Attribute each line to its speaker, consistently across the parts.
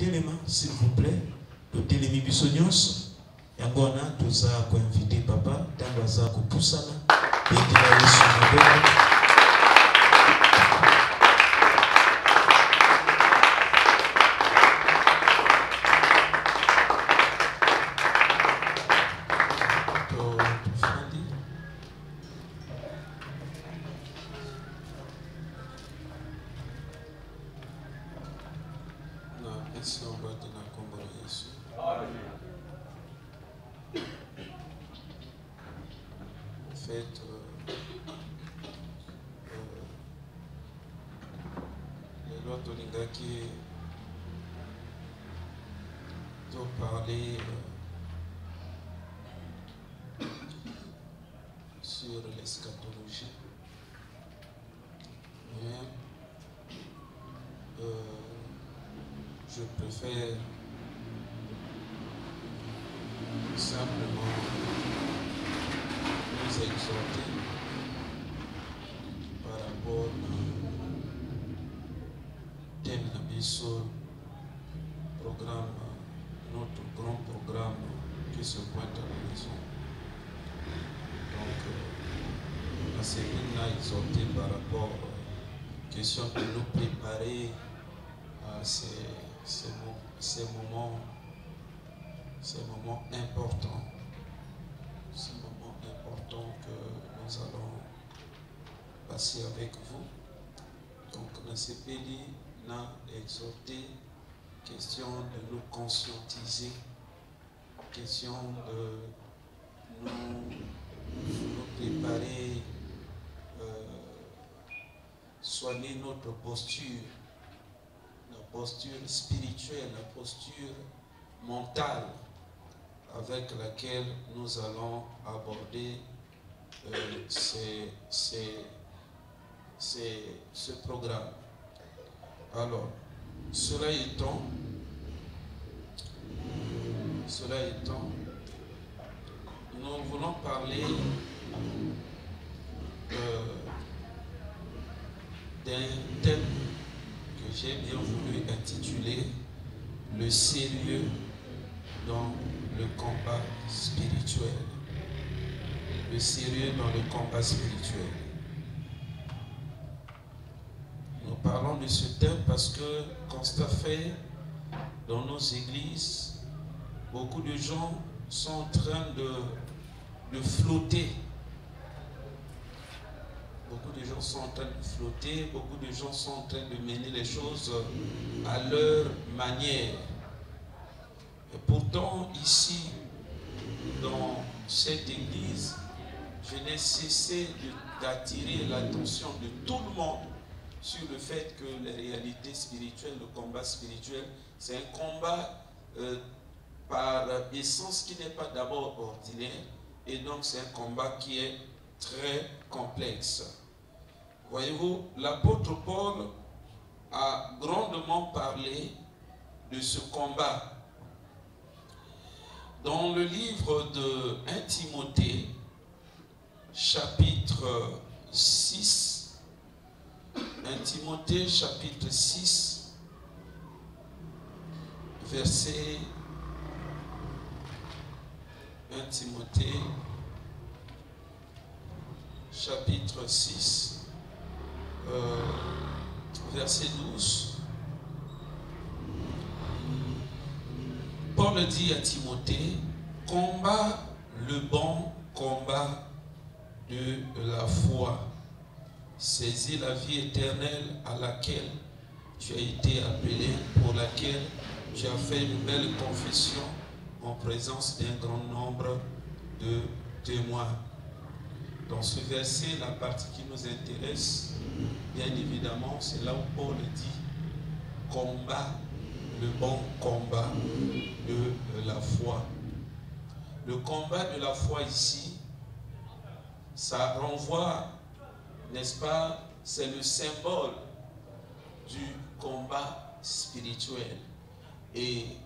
Speaker 1: totelema, s'il vous plaît. Totelemi bisonyos. Yangona, tous à invité papa. Tangaza kupusana. Bekila Yesu Mabela.
Speaker 2: Sur l'eschatologie. Mais je préfère simplement nous exhorter par rapport à thème programme, notre grand programme qui se pointe à l'horizon. Donc, la semaine a exhorté par rapport à la question de nous préparer à ces moments importants. Ces moments importants que nous allons passer avec vous. Donc, dans ce pays, on a exhorté question de nous conscientiser, question de nous préparer, soigner notre posture, la posture spirituelle, la posture mentale avec laquelle nous allons aborder ce programme. Alors, cela étant, nous voulons parler d'un thème que j'ai bien voulu intituler « Le sérieux dans le combat spirituel ». Le sérieux dans le combat spirituel. Nous parlons de ce thème parce que, constat fait, dans nos églises, beaucoup de gens sont en train de flotter. Beaucoup de gens sont en train de flotter, beaucoup de gens sont en train de mener les choses à leur manière. Et pourtant, ici, dans cette église, je n'ai cessé d'attirer l'attention de tout le monde sur le fait que les réalités spirituelles, le combat spirituel, c'est un combat par essence qui n'est pas d'abord ordinaire, et donc c'est un combat qui est très complexe. Voyez-vous, l'apôtre Paul a grandement parlé de ce combat. Dans le livre de 1 Timothée, chapitre 6, 1 Timothée, chapitre 6, verset 1 Timothée, chapitre 6, verset 12. Paul dit à Timothée, combat le bon combat de la foi. Saisis la vie éternelle à laquelle tu as été appelé, pour laquelle tu as fait une belle confession en présence d'un grand nombre de témoins. Dans ce verset, la partie qui nous intéresse, bien évidemment, c'est là où Paul dit combat, le bon combat de la foi. Le combat de la foi ici, ça renvoie, n'est-ce pas, c'est le symbole du combat spirituel. Et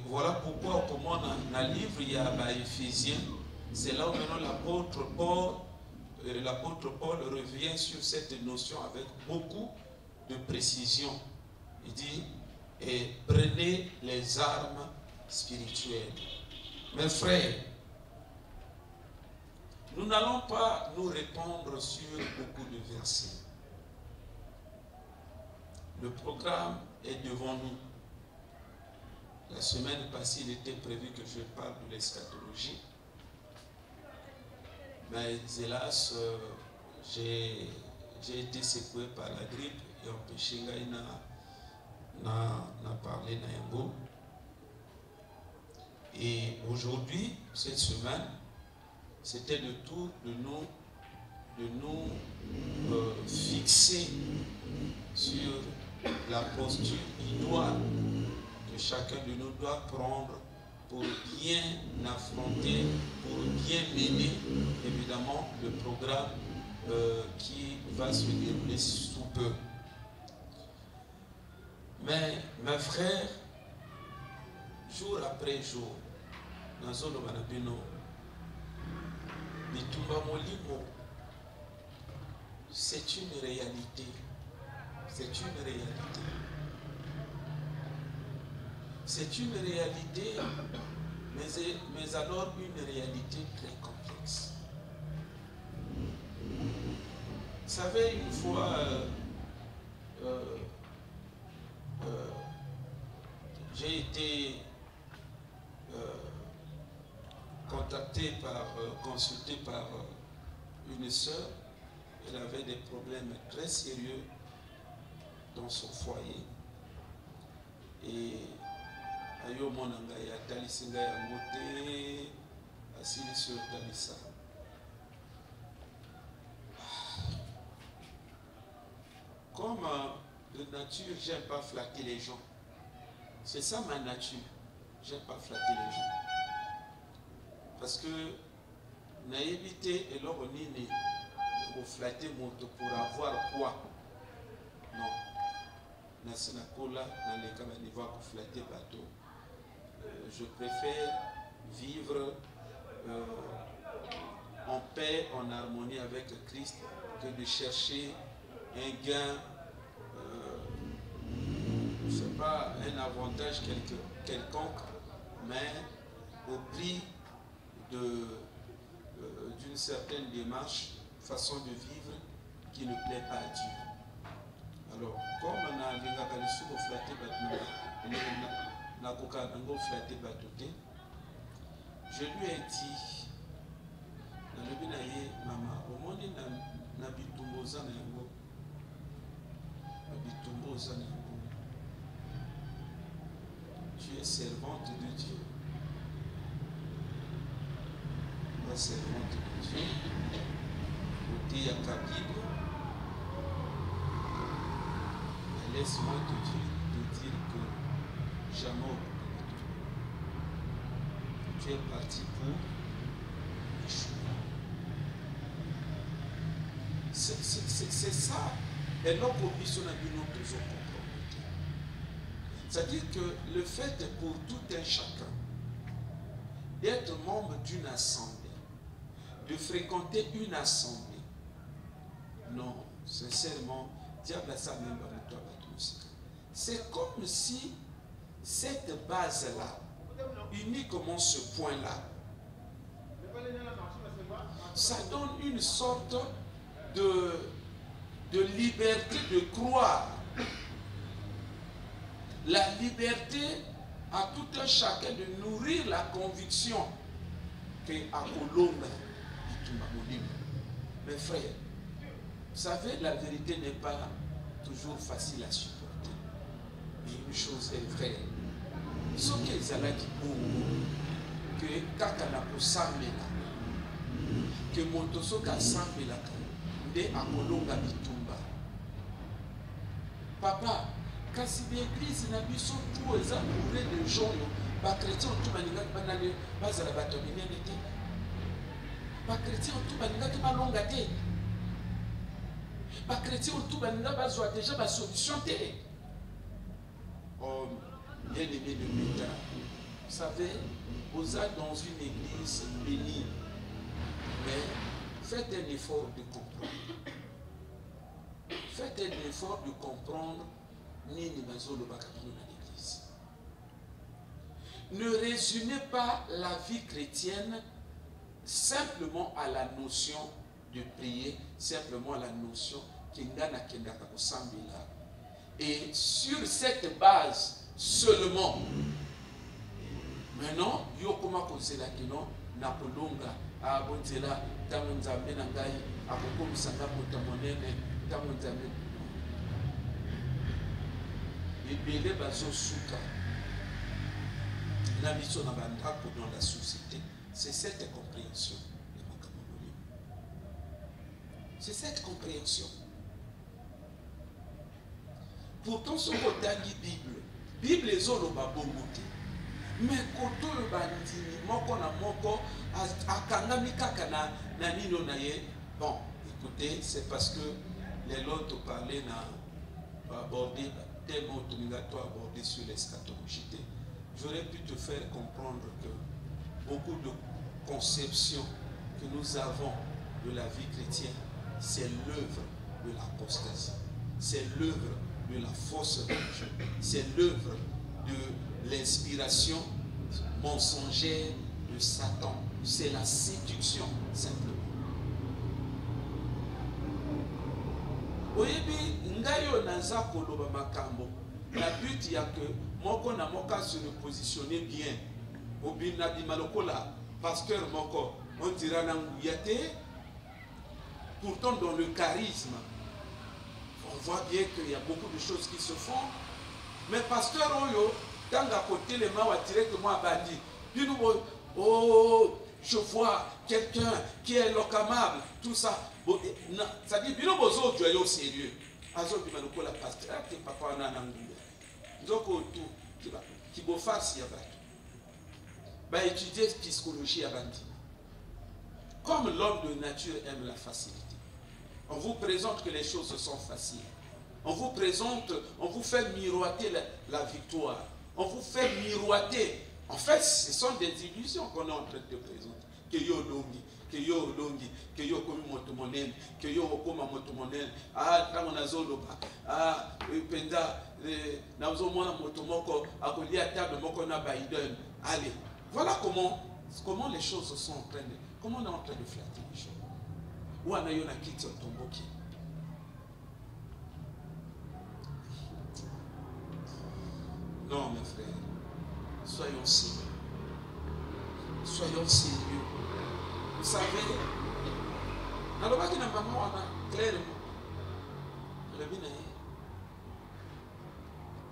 Speaker 2: voilà pourquoi, comme on a un livre, il y a Éphésiens, c'est là où maintenant l'apôtre Paul revient sur cette notion avec beaucoup de précision. Il dit, et prenez appelées les armes spirituelles. Mes frères, nous n'allons pas nous répandre sur beaucoup de versets. Le programme est devant nous. La semaine passée, il était prévu que je parle de l'eschatologie. Mais hélas, j'ai été secoué par la grippe et empêché n'a parlé Nayango. Et aujourd'hui, cette semaine, c'était le tour de nous fixer sur la posture idoine que chacun de nous doit prendre pour bien affronter, pour bien mener évidemment le programme qui va se dérouler sous peu. Mais mes frères, jour après jour, dans Zolo Manabino, Bitumba Molimo, c'est une réalité. C'est une réalité. C'est une réalité, mais alors une réalité très complexe. Vous savez, une fois, j'ai été consulté par une sœur. Elle avait des problèmes très sérieux dans son foyer. Et ayo monanga ya talisinga ya moté asili sur talisa. Comme de nature, j'aime pas flatter les gens. C'est ça ma nature. J'aime pas flatter les gens. Parce que n'a évité et l'or nini pour flatter moto pour avoir quoi? Non. Je préfère vivre en paix, en harmonie avec Christ, que de chercher un gain, je ne sais pas, un avantage quelconque, mais au prix d'une certaine démarche, façon de vivre qui ne plaît pas à Dieu. Alors, comme on a flatté je lui ai dit, maman, au monde tu es servante de Dieu. La servante de Dieu. Côté à Kabible. Laisse-moi te dire que jamais tu es parti pour échouer. C'est ça. Et non pour c'est-à-dire que le fait pour tout un chacun d'être membre d'une assemblée, de fréquenter une assemblée, non, sincèrement, diable a ça même dans toi. C'est comme si cette base-là, uniquement ce point-là, ça donne une sorte de liberté de croire. La liberté à tout un chacun de nourrir la conviction que à Colombe, mes frères, vous savez, la vérité n'est pas toujours facile à supporter. Mais une chose est vraie. Ce qu'ils allaient dire, que Kakana pour Samela, que Montosoka Samela, de Akolonga Bitumba. Papa, quand si l'église n'a pas son tout, ils ont bourré de gens, les chrétiens ont tout manigat, pas à la bâtonnière d'été. Les chrétiens ont tout manigat, pas longue à thé. Les chrétiens ont tout manigat, pas déjà ma solution télé. Oh, bien aimé de l'État, vous savez, vous êtes dans une église bénie, mais faites un effort de comprendre. Faites un effort de comprendre ni les mazos le bacabino dans l'église. ne résumez pas la vie chrétienne simplement à la notion de prier, simplement à la notion Kengana Kendaka Kosambila. Et sur cette base seulement, maintenant, Yokoma Kosela Kino, Napolonga, Abonzela, Tamunzame Nangai, Akokom Sanga Motamonene, Tamunzame. Et Bélé Bazo Souka. La mission dans la société, c'est cette compréhension. C'est cette compréhension. Pourtant, ce côté Bible, Bible est zolo babongote. Mais koto le bandini, moko na moko, akangami kaka na nino na ye. Bon, écoutez, c'est parce que les autres parlaient na aborder des mots obligatoires abordés sur l'eschatologie. J'aurais pu te faire comprendre que beaucoup de conceptions que nous avons de la vie chrétienne, c'est l'œuvre de l'apostasie, c'est l'œuvre de la fausse religion, c'est l'œuvre de l'inspiration mensongère de Satan, c'est la séduction simplement. Oyebi ngayo naza koloba makambo, la but ya que moko na moka se positionner bien. Obina bimalokola pasteur moko on dira na nguyate. Pourtant dans le charisme on voit bien qu'il y a beaucoup de choses qui se font. Mais pasteur Oyo, dans la côté les mains directement à bandi. Puis nous, oh, je vois quelqu'un qui est locamable, tout ça. Ça dit, bien bozo joyeux au sérieux. Azo bimaloco la pasteur, qui papa na nanguya. Zoko tout, qui beau faire si abatu. Bah étudier psychologie à bandi. Comme l'homme de nature aime la facilité. On vous présente que les choses sont faciles. On vous présente, on vous fait miroiter la victoire. On vous fait miroiter. En fait, ce sont des illusions qu'on est en train de présenter. Que yo longi, que yo longi, que yo komi motomonel, que yo okoma motomonel. Ah, tamonazoloba. Ah, penda, nazo mona motomoko, akoli à table moko na Biden. Allez, voilà comment les choses sont en train de, comment on est en train de flatter les choses. Où on a eu un kit au tomboki. Non, mes frères, soyons sérieux. Soyons sérieux. Vous savez, alors que na maman on a clairement le bien.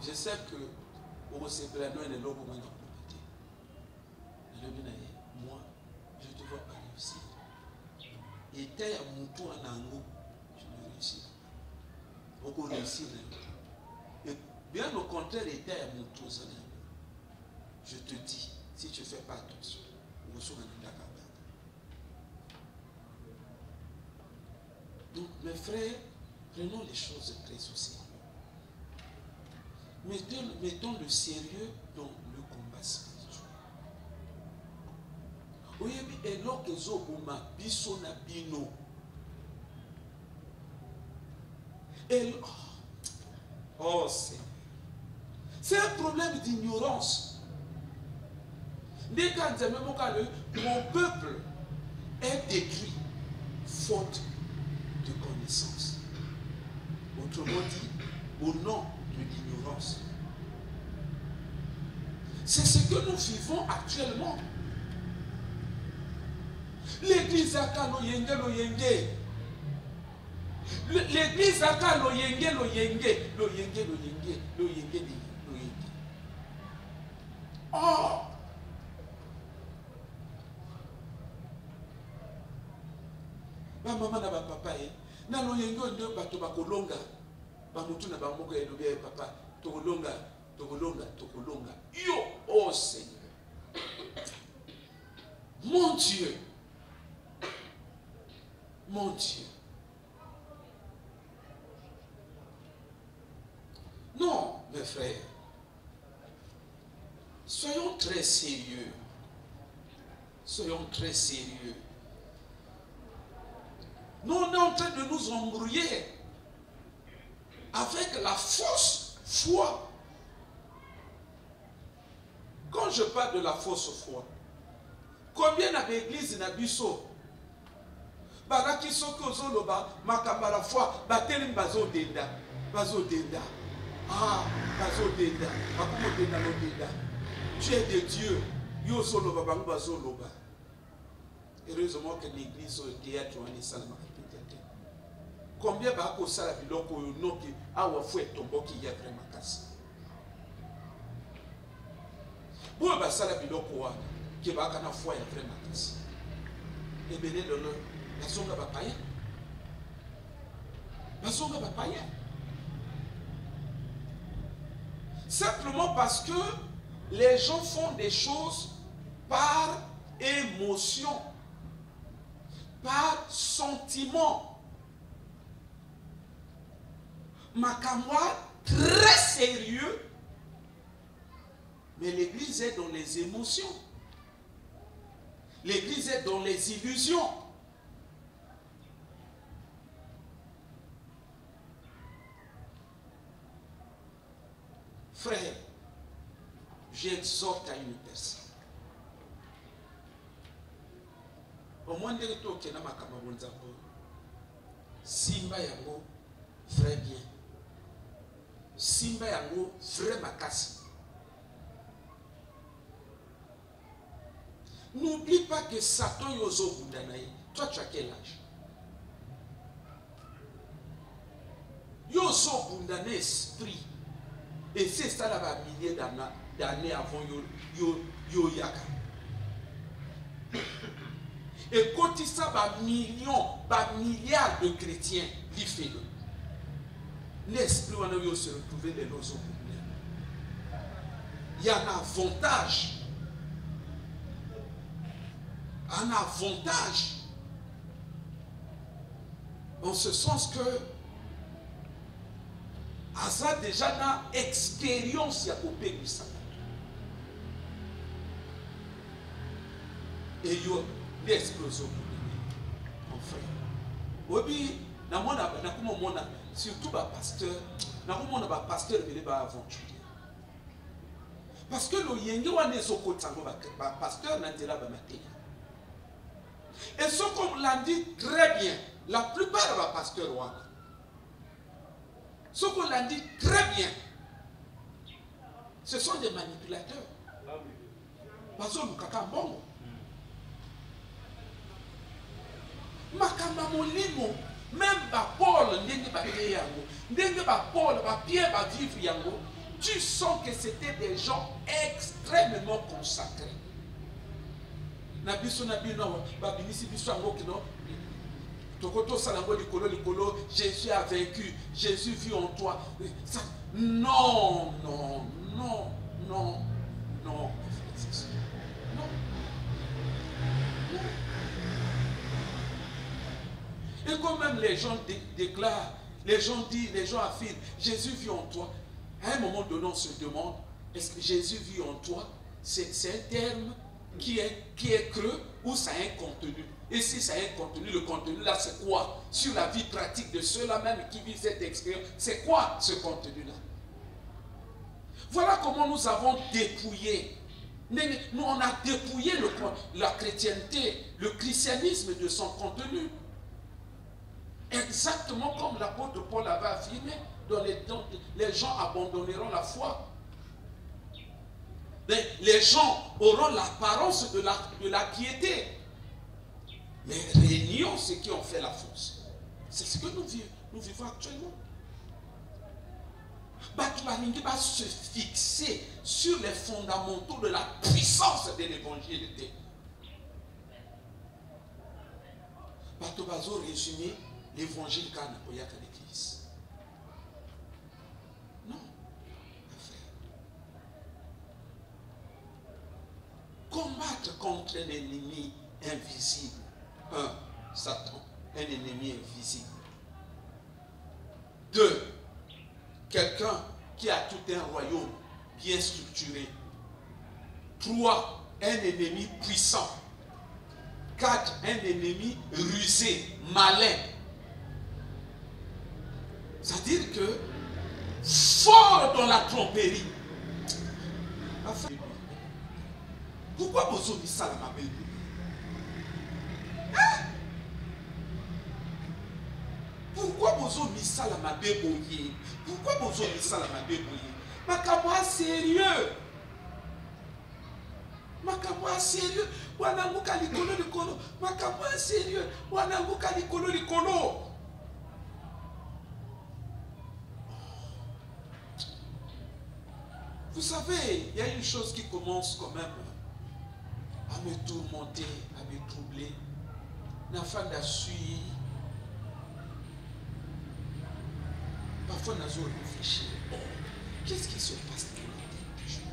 Speaker 2: Je sais que au Sébrano et le logo m'ont complété. Le bien, moi, je ne te vois pas réussir. Et t'es à mon tour en ango, je ne réussis pas. Beaucoup réussir. Et bien au contraire, et t'es à mon tour en ango. Je te dis, si tu ne fais pas attention, vous serez en Dakar. Donc, mes frères, prenons les choses très au sérieux. Mettons le sérieux dans le combat spirituel. Oui, et lorsque Zobuma bisona bino. Oh, c'est un problème d'ignorance. Mon peuple est détruit faute de connaissance. Autrement dit, au nom de l'ignorance. C'est ce que nous vivons actuellement. L'église a kalo yenge lo yenge. L'église a kalo yenge lo yenge. Lo yenge lo yenge. Lo yenge lo yenge. Oh! Ba mama na ba papa na lo yenge ndo bato bakolonga. Ba mutu na ba moko elobi papa tokolonga. Yo, oh Seigneur. Mon Dieu. Mon Dieu. Non, mes frères. Soyons très sérieux. Soyons très sérieux. Nous, on est en train de nous embrouiller avec la fausse foi. Quand Quand je parle de la fausse foi, combien d'églises na biso balaki soki ozoloba makambo la foi batelemi bazodenda bazodenda bakomodenda lodenda. Tu es de Dieu yo ozoloba bango bazoloba. Heureusement que l'église au théâtre wana esalama répété. Combien bakosala biloko oyo noki awa fo etomboki ya vraiment makasi. Pour basala biloko wana qui va kana foi ya vraiment makasi. Ebele lolo bazonga bapaya. Bazonga bapaya. Simplement parce que les gens font des choses par émotion, par sentiment. Makamwa très sérieux, mais l'église est dans les émotions. L'église est dans les illusions. Frère, j'exhorte à une personne. Au moins de retour qui est dans ma camarade, Simba yango vrai bien. Simba yango vrai makasi. N'oublie pas que Satan yozo bundanaï. Toi tu as quel âge? Yozo bundané esprit. Et c'est ça là bas milliers d'années avant yo yaka. Et quand il ça bas millions, bas milliards de chrétiens li fait le. L'esprit on a se retrouver les lozo. Il y a un avantage. Un avantage. En ce sens que Asa déjà dans expérience ya kopé du Satan. Et yo l'explosion mon frère. Obi na mona na kuma mona surtout ba pasteur na kuma mona ba pasteur belé ba aventurier. Parce que le yenge wana ezoko tsango ba pasteur na ndela ba maté. Et ce qu'on l'a dit très bien, la plupart des pasteurs wana ce qu'on l'a dit très bien, ce sont des manipulateurs. Parce que nous bon. Makamba molimo, même Paul, Paul, Pierre, vivre yango, tu sens que c'était des gens extrêmement consacrés. Jésus a vaincu, Jésus vit en toi. Non, non, non, non, non, non. Et quand même les gens déclarent, les gens disent, les gens affirment, Jésus vit en toi. À un moment donné, on se demande, est-ce que Jésus vit en toi? C'est un terme qui est creux ou ça a un contenu? Et si ça a un contenu, le contenu là c'est quoi? Sur la vie pratique de ceux-là même qui vivent cette expérience, c'est quoi ce contenu-là? Voilà comment nous avons dépouillé. Nous on a dépouillé la chrétienté, le christianisme de son contenu. Exactement comme l'apôtre Paul avait affirmé, les gens abandonneront la foi. Mais les gens auront l'apparence de la piété. Mais régnons ceux qui ont fait la force. C'est ce que nous vivons actuellement. Batubaningi va se fixer sur les fondamentaux de la puissance de l'évangile. Batubazo résumé l'évangile quand on a l'église. Non. Combattre contre un ennemi invisible. Satan, un ennemi invisible. 2, quelqu'un qui a tout un royaume bien structuré. 3, un ennemi puissant. 4, un ennemi rusé, malin. C'est-à-dire que fort dans la tromperie.
Speaker 3: Pourquoi vous avez ça la mabe? Pourquoi vous avez ça la mabe boye? Pourquoi vous avez ça la mabe boye? Makamwa sérieux. Makamwa sérieux. Wananguka likolo likolo. Makamwa sérieux. Wananguka likolo likolo. Vous savez, il y a une chose qui commence quand même à me tourmenter, à me troubler. N'afin d'assurer. Parfois, nous avons réfléchi. Qu'est-ce qui se passe dans la tête des gens?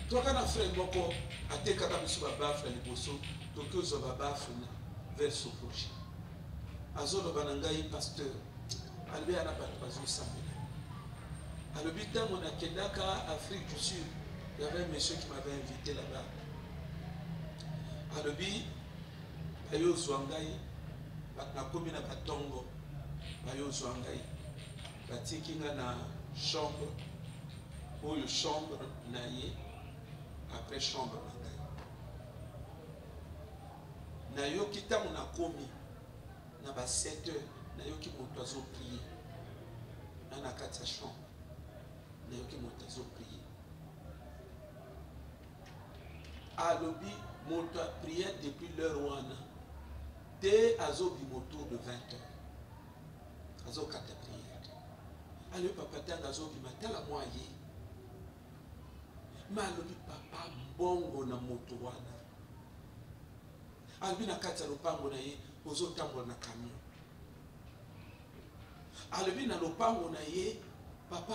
Speaker 3: Toi, quand on fait un moko, à tes capables de se battre, les bossos, donc ils ont battu vers ce projet. Azolo Banangaï, pasteur, Albé Anapat Bazou Samé. À l'hôpital, on a Kendaka, Afrique du Sud. Il y avait un monsieur qui m'avait invité là-bas. À l'hôpital, il y a eu Zouangaï, na commune à Batongo, il y a eu Zouangaï. Il y a une chambre, ou une chambre, après chambre. Nayo kita mona komi na ba 7 heures nayo ki moto azo prier na kati ya chambre nayo ki moto azo prier alobi moto a prié depuis l'heure wana te azo bi moto de 20 heures azo kata prière alobi papa tanga azo bi matala moye ma alobi papa mbongo na moto wana alobi na kati ya lopango na ye ozotambola na camion alobi na lopango na ye papa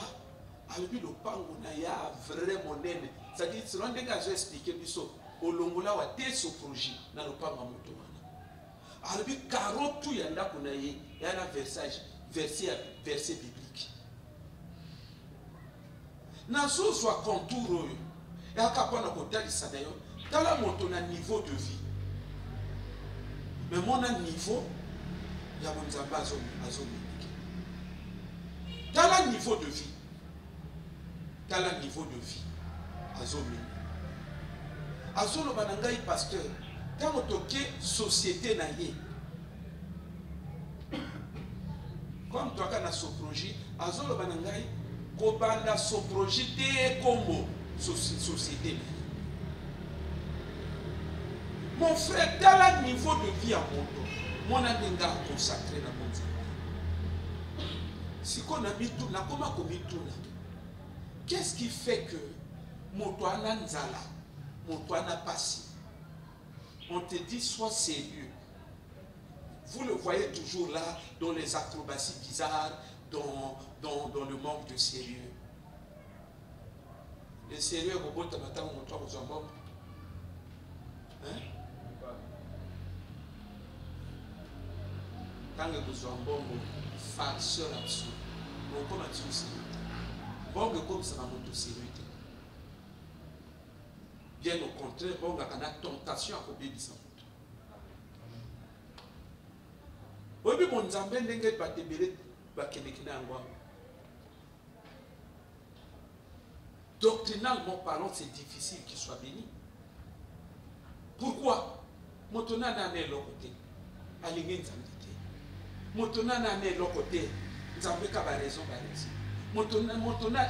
Speaker 3: alobi lopango na ye vrai monene c'est-à-dire selon ndenge azo expliquer biso olongola wa te so projet na lopango ya moto wana alobi karotu ya ndako na ye ya na verset biblique nazozwa contour oyo yaka mpona kotalisa na yo tala moto na niveau de vie. Mais mon niveau, il y a mon zamba azominique. Dans le niveau de vie, azominique. Azolo banangai pasteur, quand on toque société naïe, comme toi quand on a ce projet, azolo banangai, kobanda ce projet te comme société. Mon frère, dans le niveau de vie à Moto, mon ami a consacré la bonne vie. Si on a mis tout, comment on a mis tout là? Qu'est-ce qui fait que Moto a nzala, Moto a passé? On te dit, sois sérieux. Vous le voyez toujours là, dans les acrobaties bizarres, dans le manque de sérieux. Le sérieux, robot, tu as montré aux hommes. Hein? Quand vous avez un bon farceur absolu, vous comment tu sais? Bon, comme ça, mon sérieux. Bien au contraire, bon, il y a une tentation à copier de ça. Oui, mais mon zambé n'est pas débélé, doctrinalement parlant, c'est difficile qu'il soit béni. Pourquoi? Motona n'a pas l'autre côté. Aligné Nzambité. Motona n'a pas l'autre côté. Nzambé ka ba raison. Motona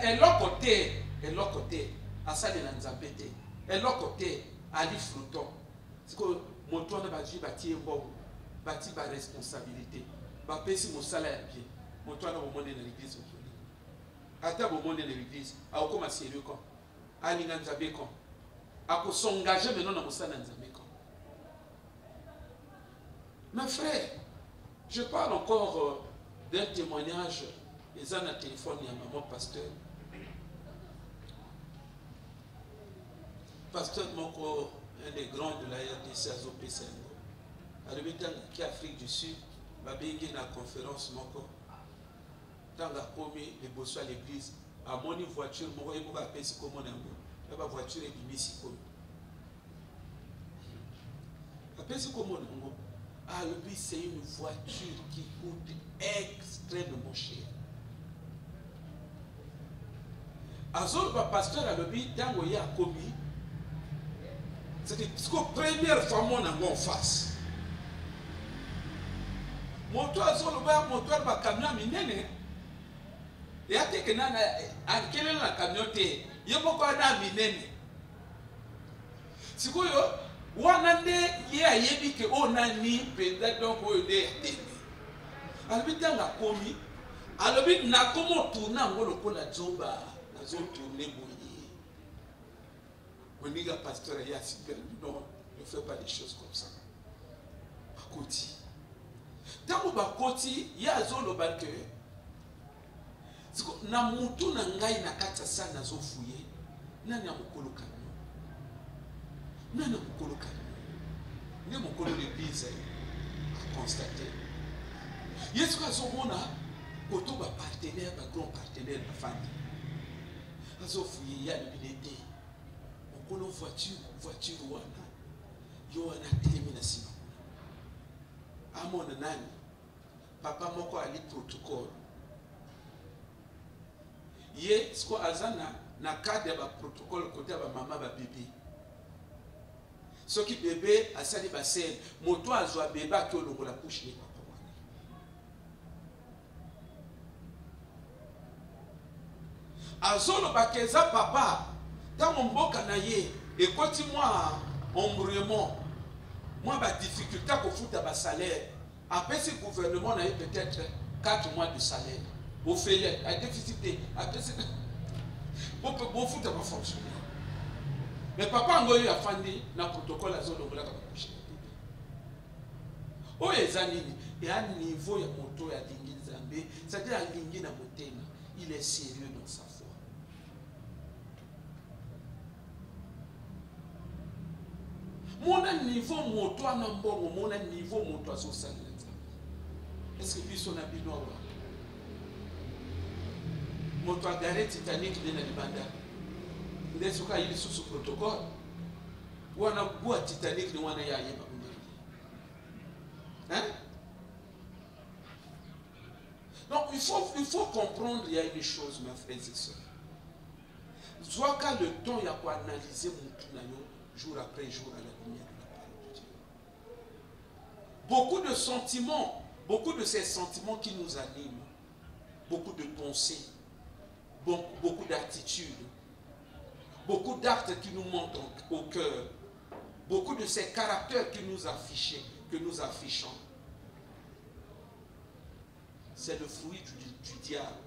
Speaker 3: est l'autre côté. Et l'autre côté. Asa de Nzambité. Et l'autre côté. Ali Fruton. C'est que Motona ba dit bâti bon. Bâti ba responsabilité. Ba pesi mon salaire bien. Motona au monde dans l'église aujourd'hui. Ata au monde dans l'église. A comment sérieux quand. Ali Nzambé quand. À s'engager maintenant dans mon salon. Mes frères, je parle encore d'un témoignage. Ils ont un téléphone, il y a maman pasteur. Pasteur Moko, un des grands de la RDC à Zopé Sengo. À l'hôpital qui est Afrique du Sud, ma bégué dans la conférence Moko. Dans la première, les bosses à l'église, à mon voiture, moi, je vais appeler ce comme on a. La voiture est du Mississippi. Appelez ce comme on a. Ah, lui, c'est une voiture qui coûte extrêmement cher. Azol ba pasteur a lobi tango ya komi. C'était la première fois mon en face. Moto azol ba moto ba camion minene. Et à que nana quel est la camionneté? Yeboko na minene. Sikoyo wana nde ye ayebi ke onani penda donc oyo de atene. Alobi tanga komi alobi na komo tourna ngolo ko la zoba na zo tourner boye. Oniga pasteur ya super non, ne fais pas des choses comme ça. Bakoti. Tango bakoti ya zolo balke. Siko na mutu na ngai na kata sana zo fuye. Nani amukolo kanu? Nani amukolo kanu? Ni mukolo l'église a constaté. Yesu ka somona koto ba partenaire ba grand partenaire ba famille. Azo fuye ya libinete. Mukolo voiture wana. Yo wana termina sima. Amona nani? Papa moko ali protocole. Ye sko azana na cadre ba protocole côté ba maman ba bébé. Ce qui bébé a sali ba scène, moto azwa bébé ki olongo la couche ni papa wana. Azolo ba keza papa, tant mboka na ye ekoti moi embrouillement. Moi ba difficulté ko futa ba salaire. Après ce gouvernement na peut-être 4 mois de salaire. Au fait, à déficit, après c'est bon foot à fonctionner. Mais papa ngoyo a fandi na protocole à zone de la couche. O ezanini et à niveau ya moto ya lingi nzambe, c'est-à-dire à lingi na motema, il est sérieux dans sa foi. Mon niveau moto na mbongo, mon niveau moto a so sala. Est-ce que puis son habit noir? Moto a garé Titanic de la Libanda. N'est-ce pas il est sous protocole? Ou on a boit Titanic de Wana Yaye. Hein? Donc il faut comprendre, il y a une chose, mes frères et sœurs. Soit quand le temps il y a quoi analyser mon jour après jour à la lumière de la parole de Dieu. Beaucoup de sentiments, beaucoup de ces sentiments qui nous animent, beaucoup de pensées, beaucoup d'attitudes, beaucoup d'actes qui nous montent au cœur, beaucoup de ces caractères que nous affichons. C'est le fruit du diable,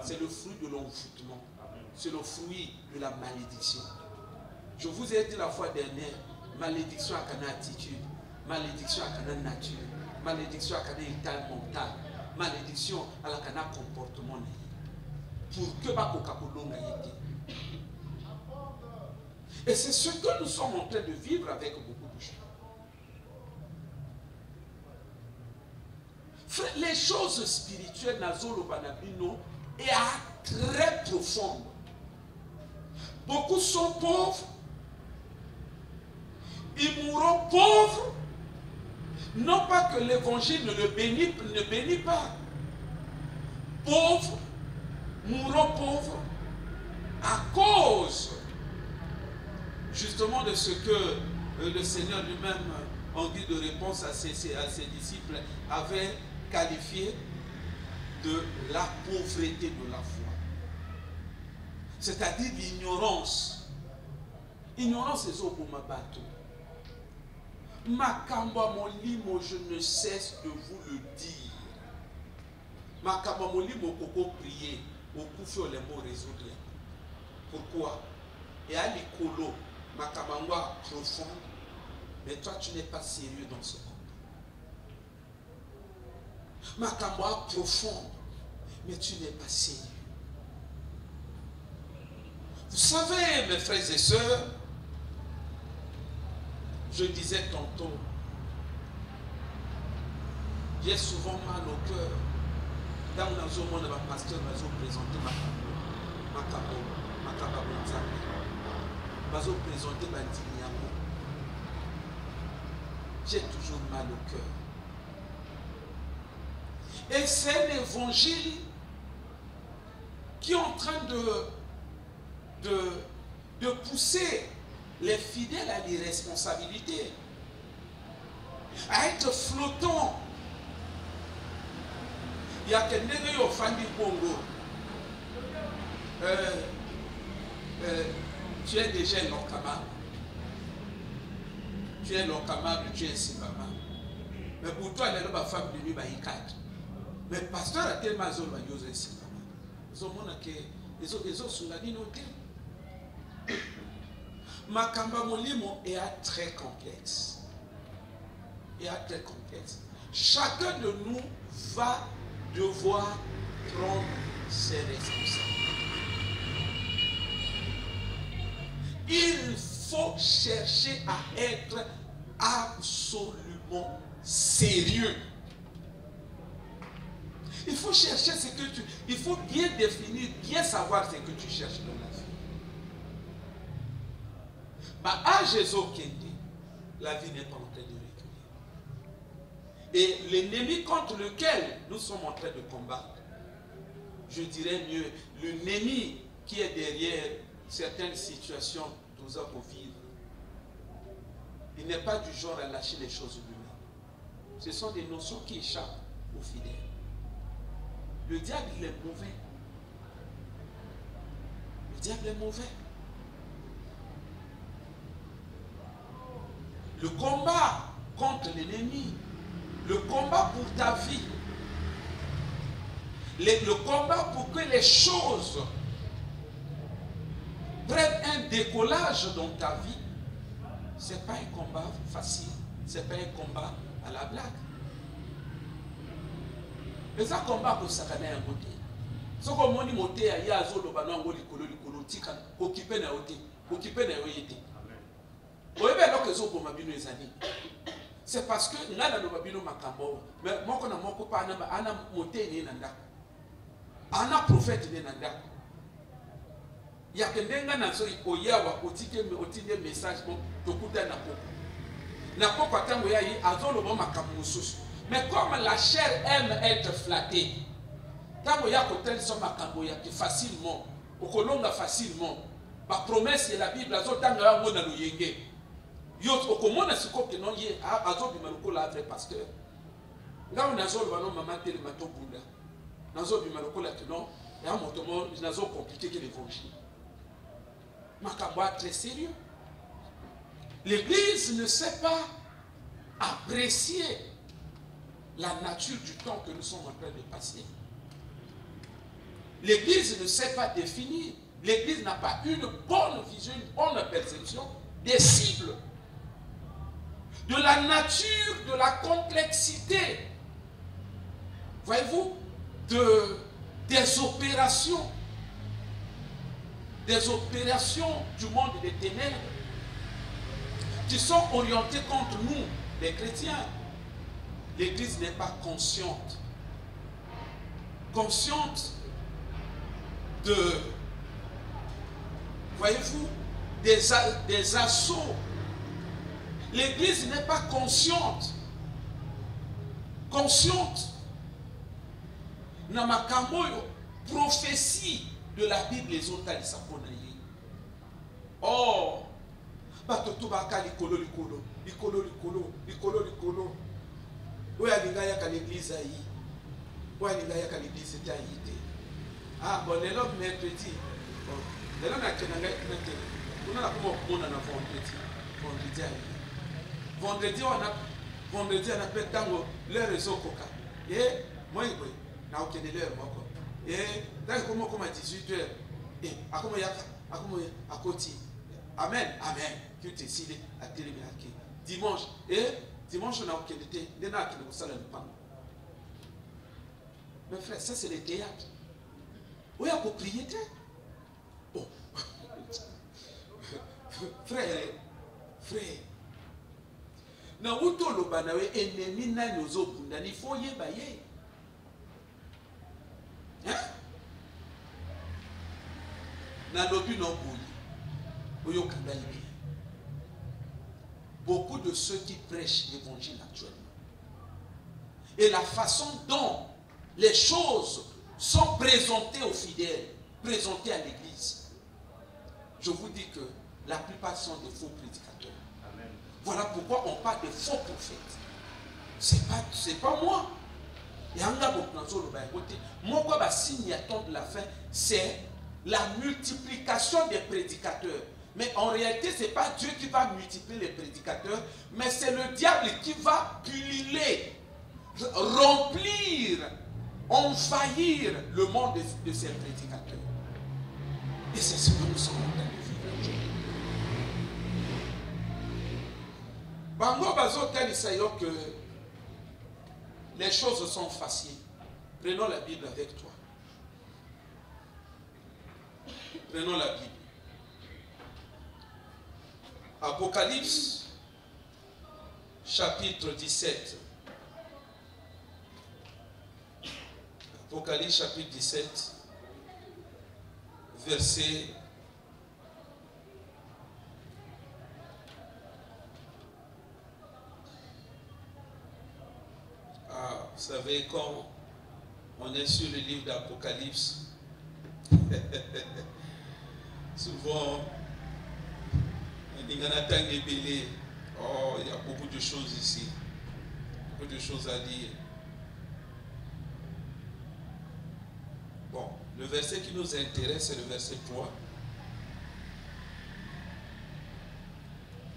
Speaker 3: c'est le fruit de l'envoûtement, c'est le fruit de la malédiction. Je vous ai dit la fois dernière, malédiction à une attitude, malédiction à une nature, malédiction à un état mental, malédiction à un comportement. Pour que Bakokakolonga yeke. Et c'est ce que nous sommes en train de vivre avec beaucoup de gens. Frère, les choses spirituelles nazolo banabino est très profonde. Beaucoup sont pauvres. Ils mourront pauvres. Non pas que l'évangile ne bénit pas. Pauvres. Mourons pauvres à cause justement de ce que le Seigneur lui-même, en guise de réponse à ses disciples, avait qualifié de la pauvreté de la foi. C'est-à-dire l'ignorance. Ignorance est au bateau. Makamba molimo, je ne cesse de vous le dire. Makamba molimo koko prier. Au coup sur les mots résoudre. Pourquoi? Et à l'écolo, ma kamangwa profonde, mais toi tu n'es pas sérieux dans ce combat. Ma kamangwa profonde, mais tu n'es pas sérieux. Vous savez, mes frères et sœurs, je disais tantôt, j'ai souvent mal au cœur. Dans la zone où le pasteur m'a présenté ma présenté ma dignité. J'ai toujours mal au cœur. Et c'est l'évangile qui est en train pousser les fidèles à l'irresponsabilité, à être flottants. Il y a quelqu'un qui a fait du Congo. Tu es déjà l'incapable. Tu es l'incapable, tu es Sibama. Mais pour toi, il y a une femme de nuit, mais le pasteur a tellement zone à Yosef Sibama. Ils ont soulagé nos thèmes. Makamba Molimo est très complexe. Très complexe. Chacun de nous va devoir prendre ses responsabilités. Il faut chercher à être absolument sérieux. Il faut chercher ce que tu... Il faut bien définir, bien savoir ce que tu cherches dans la vie. Mais à Jésus Kende, la vie n'est pas en train de reculer. Et l'ennemi contre lequel nous sommes en train de combattre, je dirais mieux, l'ennemi qui est derrière certaines situations que nous avons vivre, il n'est pas du genre à lâcher les choses lui-même. Ce sont des notions qui échappent aux fidèles. Le diable, il est mauvais. Le diable est mauvais. Le combat contre l'ennemi, le combat pour ta vie, le combat pour que les choses prennent un décollage dans ta vie, ce n'est pas un combat facile, ce n'est pas un combat à la blague. Mais ça combat pour sakana un côté. Ce qu'on m'a dit, il y a un zolo banango likolo likolo tika occupé na oté, occupé na oyete. C'est parce que nous avons makambo, mais moi on a mon copain ana monté ni nanda, ana prophète ni nanda. Il y a quelqu'un qui a dit oyawa otike otinde message pour tokuta na poko. Na poko atango ya yi azolo bo makambo susu. Mais comme la chair aime être flattée, quand il y a côté son makambo ya facilement, okolonga facilement, ma promesse et la Bible azotanga ya mona no yenge. Yo okomona siko ke non ye azobi maluko la vrai pasteur. Nga on azolo bano mama tele matobunda. Nazobi maluko la que non, ya motomo nazo compliqué que l'évangile. Makambo très sérieux. L'église ne sait pas apprécier la nature du temps que nous sommes en train de passer. L'église ne sait pas définir. L'église n'a pas une bonne vision, une bonne perception des cibles, de la nature, de la complexité, voyez-vous, des opérations du monde des ténèbres qui sont orientées contre nous, les chrétiens. L'église n'est pas consciente de, voyez-vous, des assauts. L'église n'est pas consciente Namakamboyo, prophétie de la Bible les autres à l'Isaponaï. Oh, Batotubaka likolo. Oui, alingaya ka l'église aïe. Oui, alingaya ka l'église était aïe. Ah, bon, les hommes mercredi. Bon, les hommes n'a on a comme on a vendredi aïe. Vendredi, on appelle tango leur réseau coca. Et moi, n'a aucun de l'heure, moi. Et là, comme à 18h. Et à comment à côté. Amen. Que tu es à télé. Dimanche. Et dimanche, on a aucun été. Les gens qui nous saluent le pan. Mais frère, ça c'est le théâtre. Où il y a propriété. Oh. Frère. Na uto lo banawe ennemi na nozo bunda ni foye baye. Hein? Na lobi no buli. Oyo kanda yibi. Beaucoup de ceux qui prêchent l'évangile actuellement. Et la façon dont les choses sont présentées aux fidèles, présentées à l'église. Je vous dis que la plupart sont des faux prédicateurs.
Speaker 4: Amen.
Speaker 3: Voilà pourquoi on parle de faux prophètes. C'est pas moi. Moi, quoi, bah, signe temps de la fin, c'est la multiplication des prédicateurs. Mais en réalité, ce n'est pas Dieu qui va multiplier les prédicateurs, mais c'est le diable qui va pulluler, remplir, envahir le monde de ces prédicateurs. Et c'est ce que nous sommes en train de vivre aujourd'hui. Bango Bazo Talisayo que les choses sont faciles. Prenons la Bible avec toi. Prenons la Bible. Apocalypse, chapitre 17. Apocalypse, chapitre 17, verset 1. Vous savez, quand on est sur le livre d'Apocalypse, souvent, il y a beaucoup de choses ici, beaucoup de choses à dire. Bon, le verset qui nous intéresse, c'est le verset 3.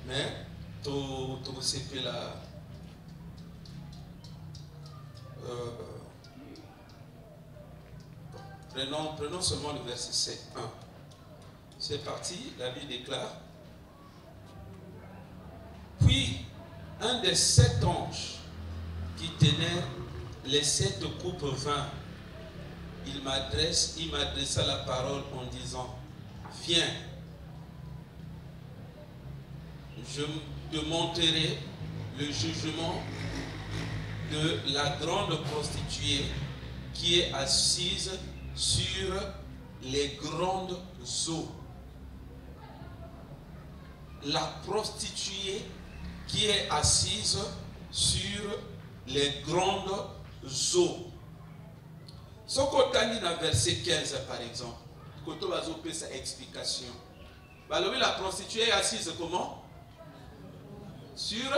Speaker 3: Mais, tout c'est là. Prenons seulement le verset 7. 1. C'est parti, la Bible déclare. Puis, un des 7 anges qui tenait les 7 coupes vin, il m'adressa la parole en disant, viens, je te montrerai le jugement de la grande prostituée qui est assise sur les grandes eaux. La prostituée qui est assise sur les grandes eaux. Ce qu'on a dit dans verset 15 par exemple, quand on va faire sa explication. La prostituée est assise comment? Sur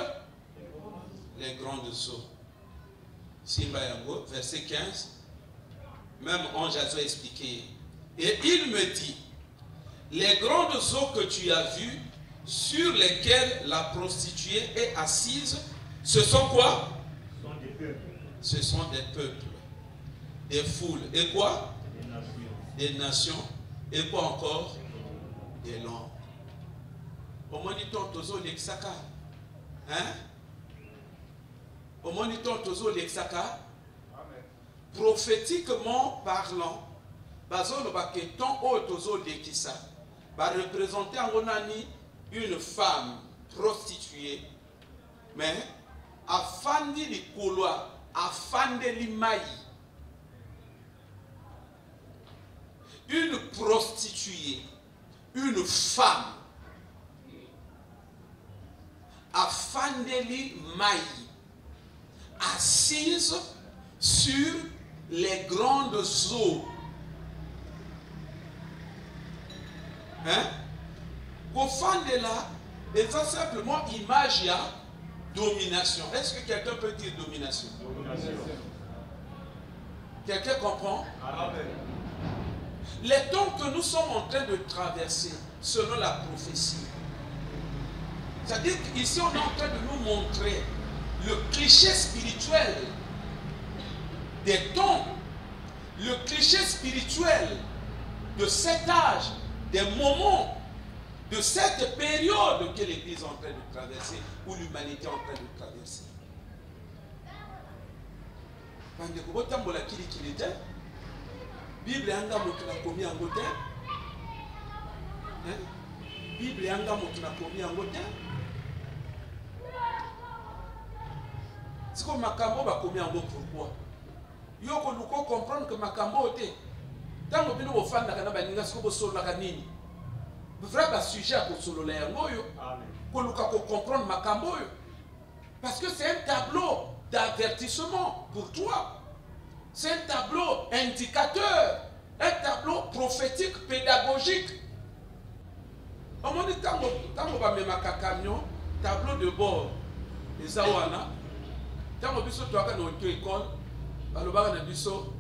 Speaker 3: les grandes eaux. Verset 15, même ange a expliqué. Et il me dit, les grandes eaux que tu as vues, sur lesquelles la prostituée est assise, ce sont quoi? Ce sont des peuples, des foules. Et quoi? Des nations. Et quoi encore? Des langues. Au moins, dit tozo l'exaka. Hein? Au moins, dit tozo l'exaka. Prophétiquement parlant, bazolo baketon o tozo l'exisa va représenter en onani une femme prostituée, mais afandi li kolwa, afande li mai. Une prostituée, une femme, afande li mai, assise sur les grandes eaux. Hein? Au fond de là, et ça simplement image il y a domination. Est-ce que quelqu'un peut dire domination? Quelqu'un comprend? Amen. Les temps que nous sommes en train de traverser, selon la prophétie, c'est-à-dire qu'ici on est en train de nous montrer le cliché spirituel des temps, le cliché spirituel de cet âge, des moments, de cette période que l'Église est en train de traverser, ou l'humanité est en train de traverser. Bible yanga moto na komi yango te. Bible yanga moto na komi yango te. Siko makambo ba komi yango pourquoi? Yo ko luko comprendre que makambo te. Tango bino bo fanda kana baninga siko bo solo ka nini. Vrai ba sujet ko solo la yango yo. Amen. Ko luka ko comprendre makambo yo. Parce que c'est un tableau d'avertissement pour toi. C'est un tableau indicateur, un tableau prophétique, pédagogique. Au moment où tango ba memaka camion tableau de bord ezawana tango biso toaka na auto école balobaka na biso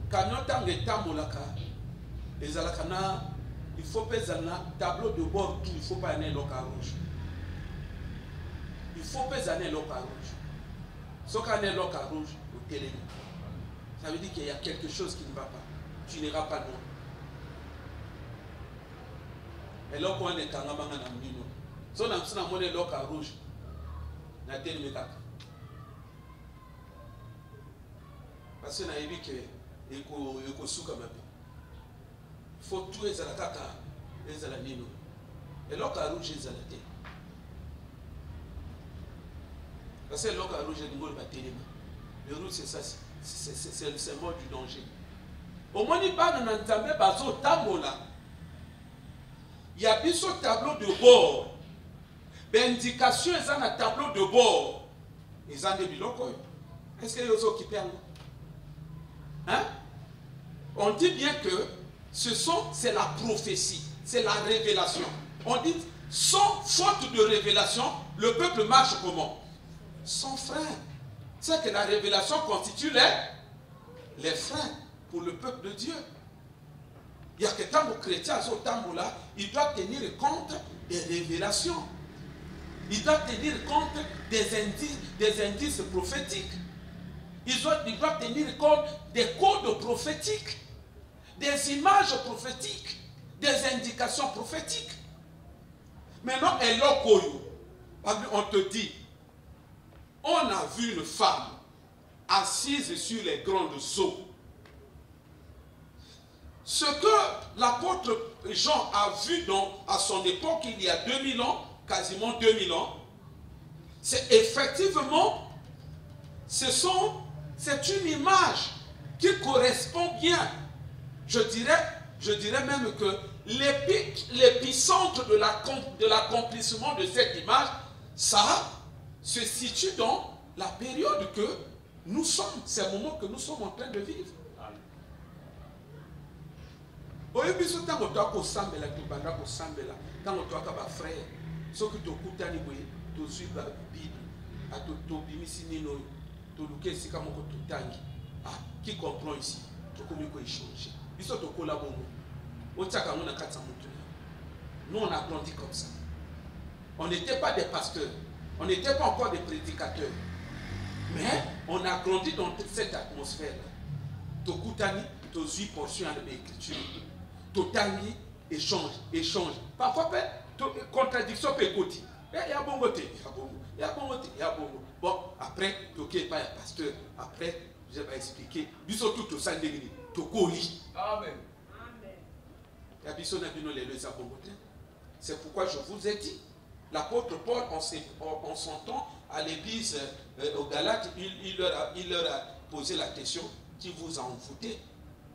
Speaker 3: camion tango etambolaka ezalaka na il faut pas na tableau de bord tout il faut pas aller loka rouge il faut pas aller loka rouge ce qu'on est loka rouge au télé ça veut dire qu'il y a quelque chose qui ne va pas tu n'iras pas loin et là on est tanga manga na mino so na msina mone loka rouge na télé mekaka parce que na yebi que eko suka mabe faut tout ezala kaka ezala nino et loka rouge ezala te parce que loka rouge ngol ba télé le rouge c'est ça c'est le symbole du danger au moins ni pas na nzambe bazo tambola ya biso tableau de bord l'indication est un tableau de bord ils ont des biloko est-ce que yozo qui perdent hein on dit bien que c'est la prophétie c'est la révélation on dit sans faute de révélation le peuple marche comment sans frein c'est que la révélation constitue les freins pour le peuple de Dieu. Il y a que tant que chrétien au temps là, il doit tenir compte des révélations. Il doit tenir compte des indices prophétiques. Il doit tenir compte des codes prophétiques, des images prophétiques, des indications prophétiques. Maintenant, on te dit, on a vu une femme assise sur les grandes eaux. Ce que l'apôtre Jean a vu à son époque, il y a 2000 ans, quasiment 2000 ans, c'est effectivement, c'est une image qui correspond bien. Je dirais même que l'épicentre de l'accomplissement de cette image, ça se situe dans la période que nous sommes, c'est le moment que nous sommes en train de vivre. Oyebi so tango toako sambela to banda ko sambela tango toaka ba frère soki to kutani boye to suivre la Bible ato to bimisi nino to luke sika moko to tangi qui comprend ici to komi ko échanger biso to kola bongo o tsaka ngona katsa mutu nous on a grandi comme ça on n'était pas des pasteurs on n'était pas encore des prédicateurs mais on a grandi dans toute cette atmosphère là to kutani to suivre portion de l'écriture Totangi, échange. Parfois, contradiction peut côté. Il y a bon côté, il y a bon. Bon, après, toqué pas un pasteur. Après, je vais expliquer. Biso tout au sein de l'église. Tokoli. Amen. Il y a biso nabino les deux à bon côté. C'est pourquoi je vous ai dit, l'apôtre Paul, en son temps, à l'église aux Galates, il leur a posé la question qui vous a envoûté.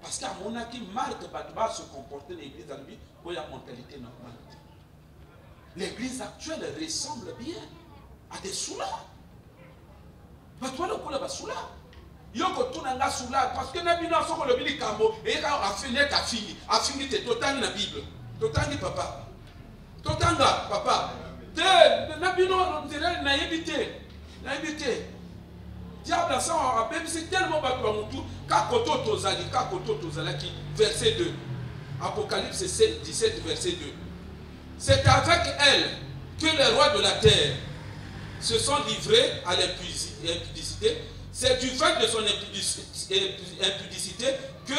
Speaker 3: Parce qu'à mon avis, Marc va se comporter dans l'église à lui pour la mentalité normale. L'église actuelle ressemble bien à des soulas. Mais toi, le coup là, soula. Yoko tunanga soula parce que n'abina soko le bili kambo et quand a fini te totangi na Bible. Totangi papa. Totanga papa. Te n'abino on dirait naïveté. Diable ça a même c'est tellement battu à mutu kakoto tozalaki verset 2. Apocalypse 17 verset 2. C'est avec elle que les rois de la terre se sont livrés à l'impudicité. C'est du fait de son impudicité que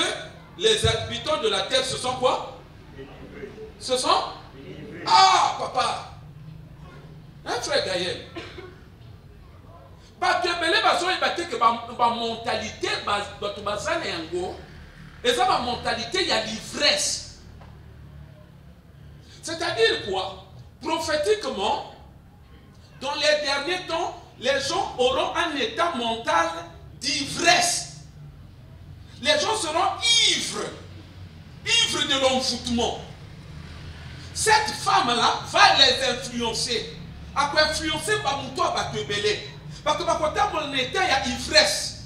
Speaker 3: les habitants de la terre se sont quoi? Se sont? Ah papa! Un frère Gaël. Parce que la mentalité, la mentalité, il y a l'ivresse. C'est-à-dire quoi? Prophétiquement, dans les derniers temps, les gens auront un état mental d'ivresse. Les gens seront ivres de l'envoûtement. Cette femme-là va les influencer. À quoi influencer par mon toit, par te belé. Parce que mon état, il y a ivresse.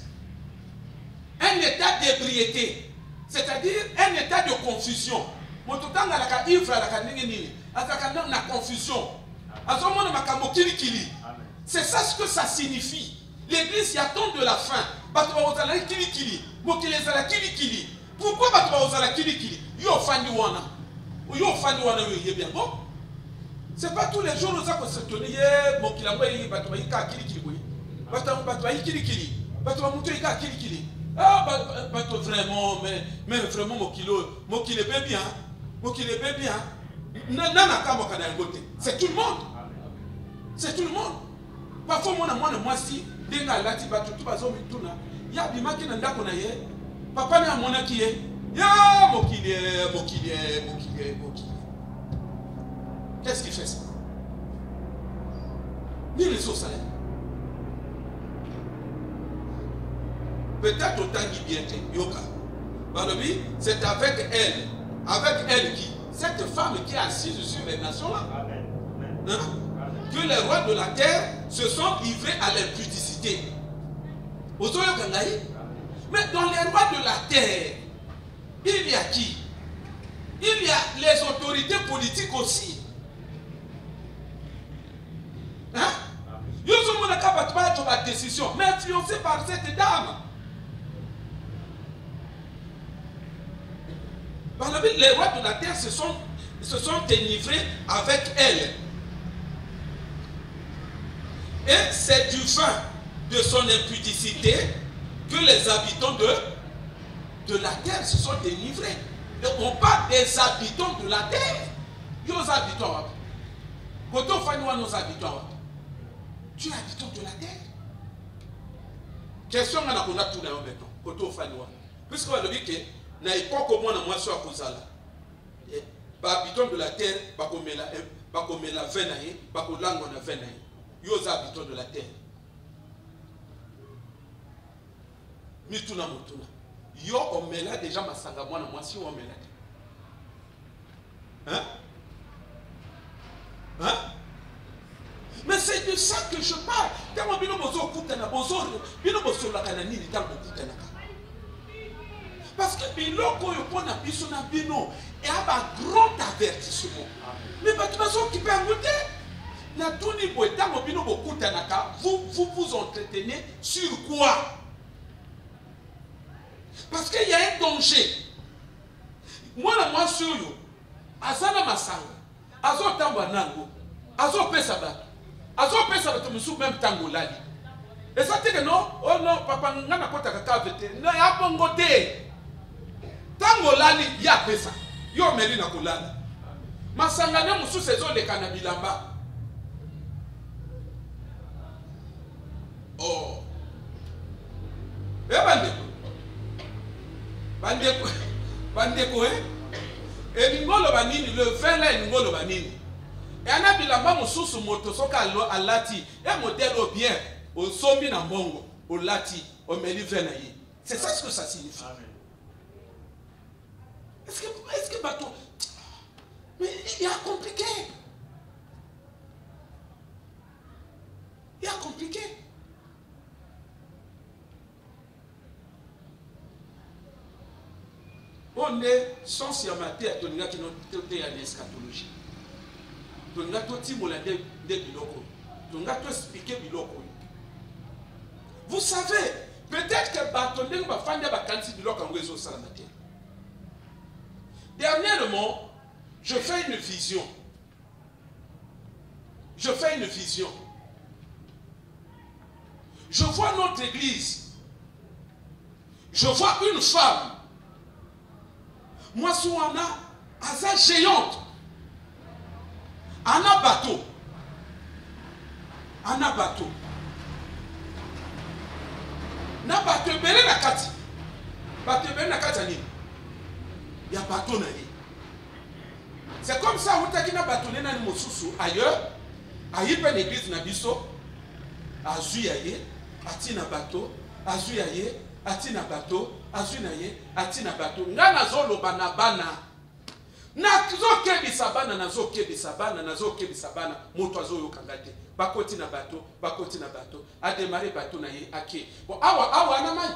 Speaker 3: Un état d'ébriété. C'est-à-dire un état de confusion. Mototanga la ka ivre la ka nini. Ataka na confusion. Azomona makambo kili. C'est ça ce que ça signifie. L'église y attend de la fin. Bato ba ozala kili. Mokile ezala kili. Pourquoi bato ba ozala kili? Yo fandi wana yo bien bon. C'est pas tous les jours nous avons se tenir mokila boy bato ba yika kili boy. Bato ba kili. Bato ba muto yika kili. Ah bato vraiment mais vraiment mokile bien bien. Nana kamo kana ngote. C'est tout le monde. Parfois moi si denga lati bato tu bazo mituna ya bimaki na ndako na ye papa na mona ki ye ya mokile. Qu'est-ce qu'il fait ça? Ni les autres salaires. Peut-être autant qui bien yoka. Balobi, c'est avec elle qui, cette femme qui est assise sur les nations là. Hein? Que les rois de la terre se sont livrés à l'impudicité. Mais dans les rois de la terre, il y a qui? Il y a les autorités politiques aussi. Hein? Ils ont une décision, mais influencés par cette dame. Les rois de la terre se sont délivrés avec elle. Et c'est du vin de son impudicité que les habitants de la terre se sont délivrés. Donc on parle des habitants de la terre. Nos habitants. Quand on fait nos habitants, tu es habitant de la terre. Question qu'on a tout dans le béton. Quand on fait nous. Puisqu'on a dit que na époque au moins moi sur Kozala. Habitants de la terre, bakomela venaye, bakolango na venaye. Yo habitants de la terre. Mituna mutuna. Yo omela déjà masanga mwana mwasi omela. Hein? Mais c'est de ça que je parle. Quand bino bozo kutana bozo bino bozo la kana nini tango kutana. Parce que biloko yo pona biso na bino et a un grand avertissement. Mais pas de façon qui peut ajouter. Na tuni boetango bino bokutana ka vous vous entretenez sur quoi? Parce qu'il y a un danger. Moi, la sur yo, azana masanga, azo tamba nango, azo pesa bato, musu même tango lali. Et ça te que non, oh non, papa ngana kota kaka vete, non ya bongo te. Tango lali ya pesa, yo meli na kolala. Masanga ne musu sezo le kanabilamba. Oh. Bandeko et ngolo banini le vin là ngolo banini et ana bilamba mususu moto soka alati et modèle au bien au sombi na mbongo au lati au meli vin na yi. C'est ça ce que ça signifie. Est-ce que bateau mais il y a compliqué. On est sans s'y amater à ton gars qui n'ont été à l'eschatologie. Ton gars qui m'a dit des biloko. Ton gars qui expliqué biloko. Vous savez, peut-être que Batonde va faire des vacances biloko en réseau salamate. Dernièrement, je fais une vision. Je vois notre église. Je vois une femme. Moi, Souana, Aza géante. Ana bateau. Na bateau belé na kati. Bateau belé na kati. Il y a bateau na yi. C'est comme ça, on t'a dit na bateau na ni mosusu ailleurs. Aïe pe l'église na biso. Azuyaye, ati na bateau, azuyaye. Atina bateau, azunaye, atina bateau. Ngana zolo bana bana. Na zoke bisabana na zoke bisabana, moto azoyo kangate. Bakoti na bateau. A démarrer bateau na ye ake. Bon awa na mai.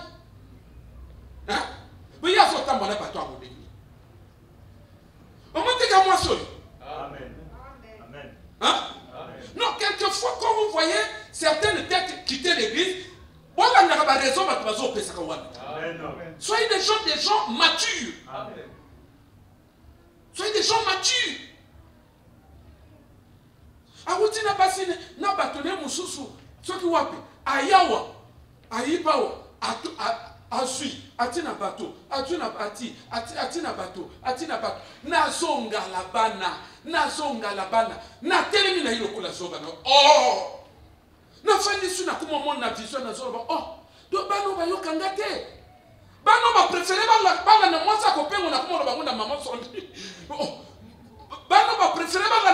Speaker 3: Hein? Buya so tamba na bateau amodeni. On m'a dit qu'à moi seul.
Speaker 4: Amen.
Speaker 3: Hein? Non, quelquefois, quand vous voyez certaines têtes quitter l'église, voilà, il n'y a pas de raison, soyez des gens matures.
Speaker 4: Amen.
Speaker 3: Soyez des gens matures. Awuti na basi na batone mususu soki wapi ayawa ayipawa asui atina bato atina bati atina bato na zonga la bana na telemi na hilo kula zoba na oh na fandi su na kuma mon na vision na zoba oh do bano ba yokanga te bano ba préférer ba na mwasa ko pengo na kuma ba ngona mama sondi oh bano ba préférer ba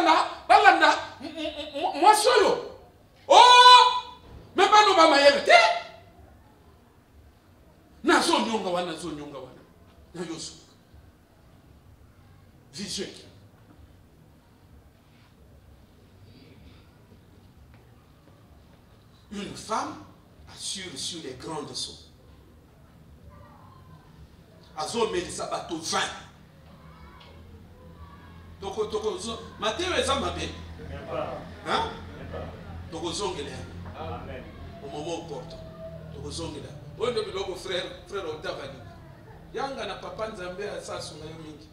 Speaker 3: na mwasa yo oh me bano ba mayele te na zo nyonga wana na yosu vision. Une femme assure sur les grandes eaux. Azol me sa bateau 20. Toko Matthieu ezamabe. Hein? Toko zongele.
Speaker 4: Amen.
Speaker 3: Au moment opportun. Toko zongele. Oyo ndo biloko frère Otavani. Yanga na papa Nzambe asasu na yo mingi.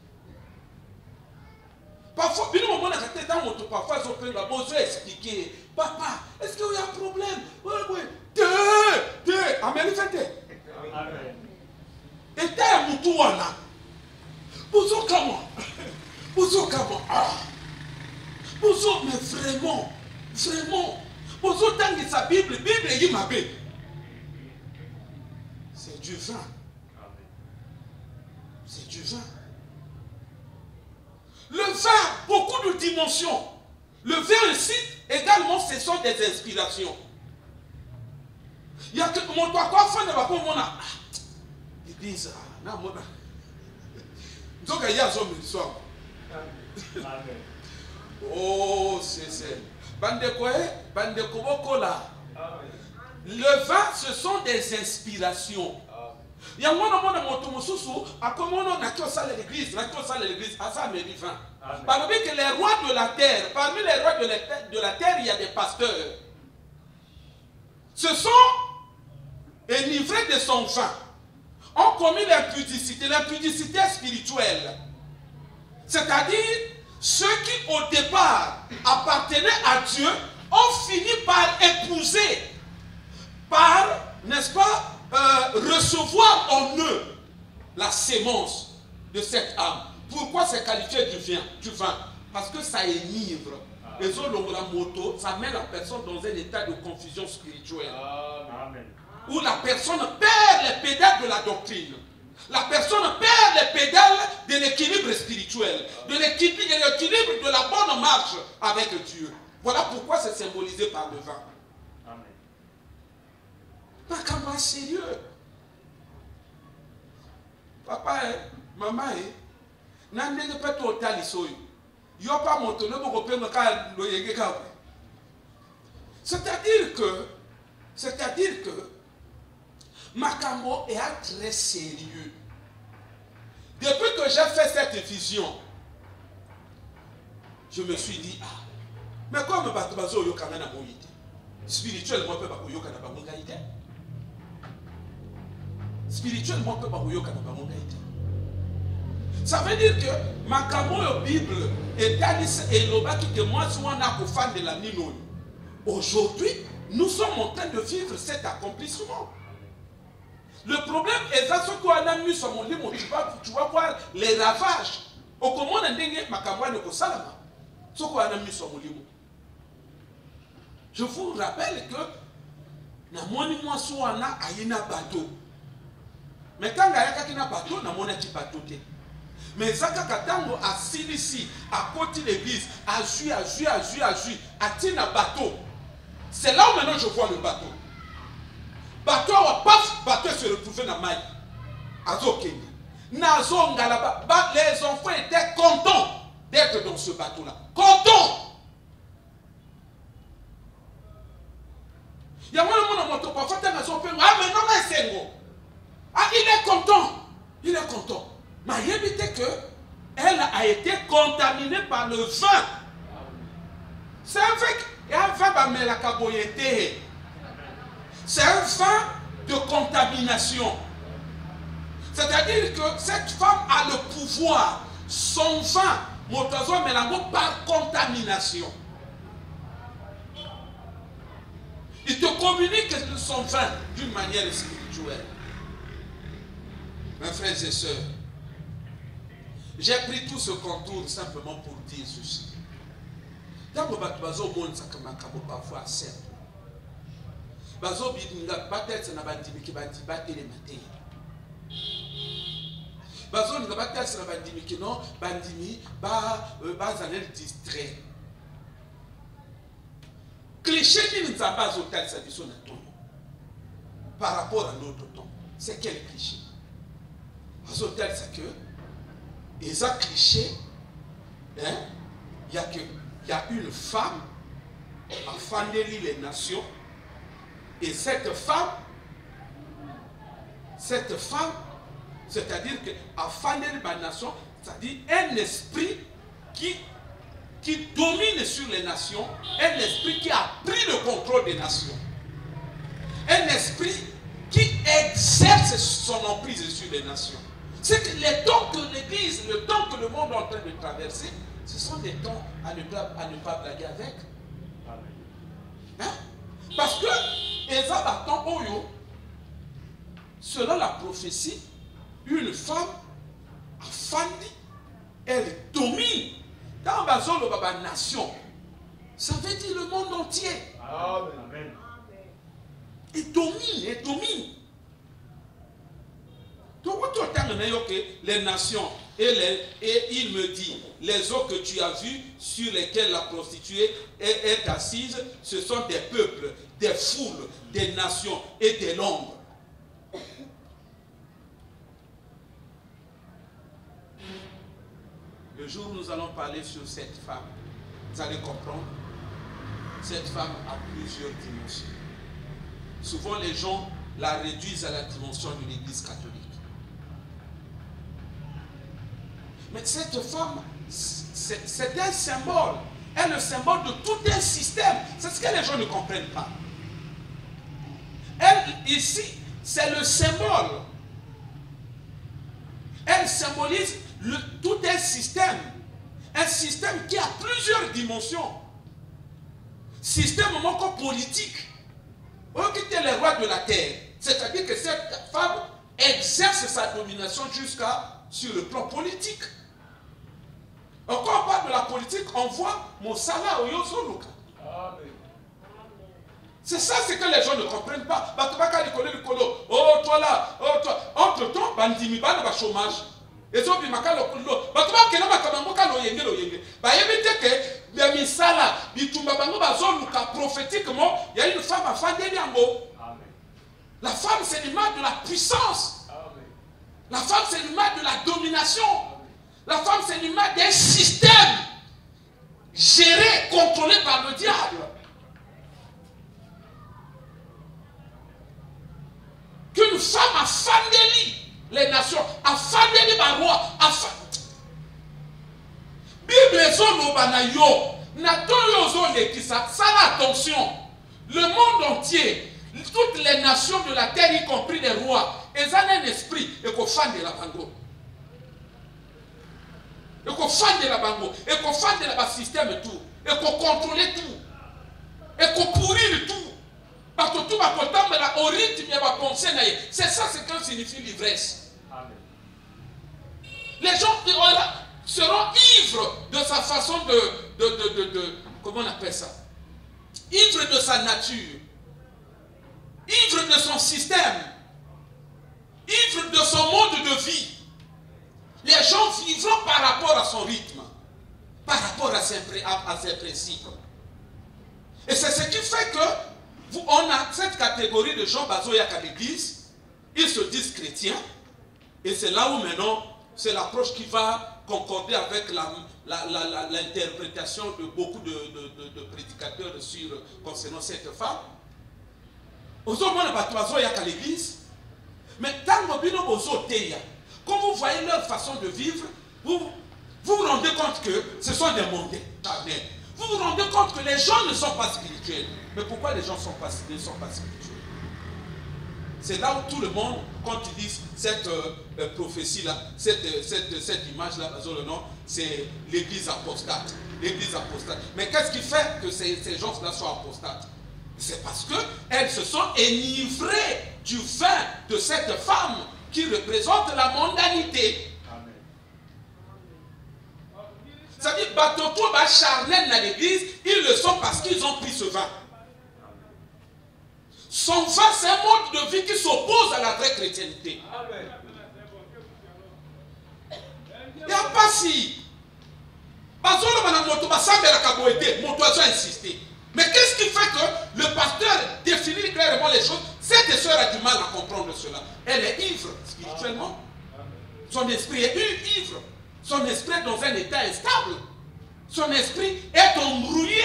Speaker 3: Parfois, bien au moment où parfois ils ont besoin d'expliquer. Papa, est-ce qu'il y a un problème? Oui. Amen. Et t'es Moutouana. Bozo comment? Bozo, mais vraiment. Bozo tangi sa Bible y m'a. C'est du vin. C'est du vin. Le vin, beaucoup de dimensions. Le vin ici, également, ce sont des inspirations. Il y a que mon toit, quoi, fin de ma peau, mon a. Ils disent, non, mon a. Donc, il y a un homme de soir. Oh, c'est. Le vin, ce sont des inspirations. Il y a un moment de mon tomosusu, à comment on a qu'au salle l'église, à ça, mais du vin. Parmi que les rois de la terre, parmi les rois de la terre, il y a des pasteurs. Ce sont enivrés de son vin, ont commis l'impudicité spirituelle. C'est-à-dire, ceux qui au départ appartenaient à Dieu ont fini par épouser, par, n'est-ce pas, recevoir en eux la sémence de cette âme. Pourquoi c'est qualifié du vin? Parce que ça énivre. Les autres, la moto, ça met la personne dans un état de confusion spirituelle.
Speaker 4: Amen.
Speaker 3: Où la personne perd les pédales de la doctrine. La personne perd les pédales de l'équilibre spirituel, de l'équilibre de la bonne marche avec Dieu. Voilà pourquoi c'est symbolisé par le vin. Pas comme un sérieux. Papa, maman, n'andez pas tout au talisoy. Yo pas mon tonneau pour couper le cas le yéga. C'est-à-dire que Makambo est très sérieux. Depuis que j'ai fait cette vision, je me suis dit, ah, mais comme Batubazo Yokana na moïté, spirituellement, on peut pas Yokana na moïté. Spirituellement, on peut pas Yokana na moïté. Ça veut dire que Makambo la Bible est Talis et Lobaki que moi, je suis un fan de la Nino. Aujourd'hui, nous sommes en train de vivre cet accomplissement. Le problème est ça, ce qu'on a mis sur mon livre, tu vas voir les ravages. Au comment on a dit Makambo ne salama. Ce qu'on a mis sur mon livre. Je vous rappelle que na moni moi soana ayina bateau. Mais quand il y a un bateau, na moni ti bateau te. Mais Zaka Katango a ici, à côté de l'église, a joué, a tiré un bateau. C'est là où maintenant je vois le bateau. Bateau, paf, bateau se retrouvait dans la maille. Les enfants étaient contents d'être dans ce bateau-là. Contents! Il y a un moto parfois, ah, mais non, mais c'est bon. Ah, il est content. Mais il évite que elle a été contaminée par le vin. C'est un vin, c'est un vin de contamination. C'est-à-dire que cette femme a le pouvoir, son vin, par contamination. Il te communique son vin d'une manière spirituelle. Mes frères et sœurs, j'ai pris tout ce contour simplement pour dire ceci. Dans le bateau, monde ça comme parfois simple. Bazo bidinga peut-être na bandimi ki bandi batele matin. Bazo nga peut-être na bandimi ki non bandimi ba zanel distrait. Cliché ni nzamba zo tel sa biso na ton. Par rapport à notre temps, c'est quel cliché? Bazo tel ça que et ça cliché hein, il y a une femme a fondé les nations. Et cette femme, c'est-à-dire qu'à fonder la nation, c'est-à-dire un esprit qui domine sur les nations, un esprit qui a pris le contrôle des nations, un esprit qui exerce son emprise sur les nations. C'est que les temps que l'Église, le temps que le monde est en train de traverser, ce sont des temps à ne pas blaguer avec. Hein? Parce que selon la prophétie, une femme a fandi, elle domine dans la nation. Ça veut dire le monde entier.
Speaker 4: Amen.
Speaker 3: Elle domine. Donc, les nations, et il me dit, les eaux que tu as vues sur lesquelles la prostituée est assise, ce sont des peuples, des foules, des nations et des langues. Le jour où nous allons parler sur cette femme, vous allez comprendre, cette femme a plusieurs dimensions. Souvent les gens la réduisent à la dimension de l'Église catholique. Mais cette femme, c'est un symbole. Elle est le symbole de tout un système. C'est ce que les gens ne comprennent pas. Elle, ici, c'est le symbole. Elle symbolise tout un système. Un système qui a plusieurs dimensions. Système politique. Qui est le roi de la terre. C'est-à-dire que cette femme exerce sa domination jusqu'à sur le plan politique. Quand on parle de la politique, on voit mon salaire au Yosoluka. C'est ça ce que les gens ne comprennent pas. Oh, toi là, oh, toi. Entre-temps, bandimi ba na chômage. Et so bi makalo kulo. Batuma kena makamambo kalo yengelo yenge. Ba yebite ke bien misala bitumba bango bazoluka prophétiquement, il y a une femme à fandeli yango. La femme c'est l'image de la puissance. La femme c'est l'image de la domination. La femme, c'est l'image d'un système géré, contrôlé par le diable. Qu'une femme a fandeli les nations, a fandeli les rois, a fandeli. Bible attention. Le monde entier, toutes les nations de la terre, y compris les rois, ils ont un esprit et qu'on fande la bango. Et qu'on fande la bango, et qu'on fande le système et tout, et qu'on contrôle tout, et qu'on pourrit tout. Parce que tout va porter au rythme et va penser. C'est ça ce que signifie l'ivresse. Les gens seront ivres de sa façon comment on appelle ça? Ivres de sa nature, ivres de son système, ivres de son mode de vie. Les gens vivront par rapport à son rythme, par rapport à ses principes. Et c'est ce qui fait que on a cette catégorie de gens bazoyak à l'église, ils se disent chrétiens, et c'est là où maintenant, c'est l'approche qui va concorder avec l'interprétation de beaucoup de prédicateurs concernant cette femme. Aujourd'hui, on a à l'église, mais tant que quand vous voyez leur façon de vivre, Vous vous rendez compte que ce sont des mondains. Vous vous rendez compte que les gens ne sont pas spirituels. Mais pourquoi les gens ne sont pas spirituels? C'est là où tout le monde, quand ils disent cette prophétie-là, cette image-là, le nom, c'est l'église apostate. L'église apostate. Mais qu'est-ce qui fait que ces gens-là soient apostates? C'est parce qu'elles se sont enivrées du vin de cette femme qui représente la mondanité. C'est-à-dire, Batoto, charnel dans l'église, ils le sont parce qu'ils ont pris ce vin. Son vin, c'est un mode de vie qui s'oppose à la vraie chrétienté. Il n'y a pas si. Mon doigt a insisté. Mais qu'est-ce qui fait que le pasteur définit clairement les choses? Cette sœur a du mal à comprendre cela. Elle est ivre spirituellement. Son esprit est ivre. Son esprit est dans un état instable. Son esprit est embrouillé.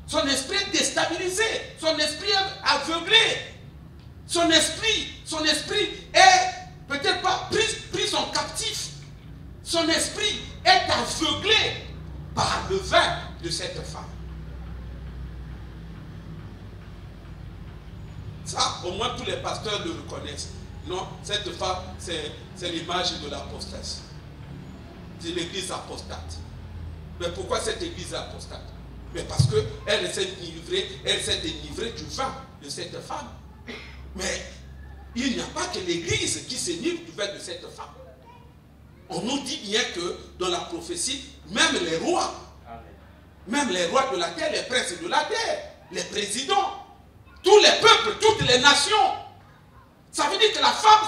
Speaker 3: Son esprit est déstabilisé. Son esprit est aveuglé. Son esprit est peut-être pas pris en captif. Son esprit est aveuglé par le vin de cette femme. Ça, au moins tous les pasteurs le reconnaissent. Non, cette femme, c'est l'image de l'apostasie. C'est l'église apostate. Mais pourquoi cette église est apostate? Mais parce qu'elle s'est dénivrée du vin de cette femme. Mais il n'y a pas que l'église qui s'énivre du vin de cette femme. On nous dit bien que dans la prophétie, même les rois de la terre, les princes de la terre, les présidents, tous les peuples, toutes les nations. Ça veut dire que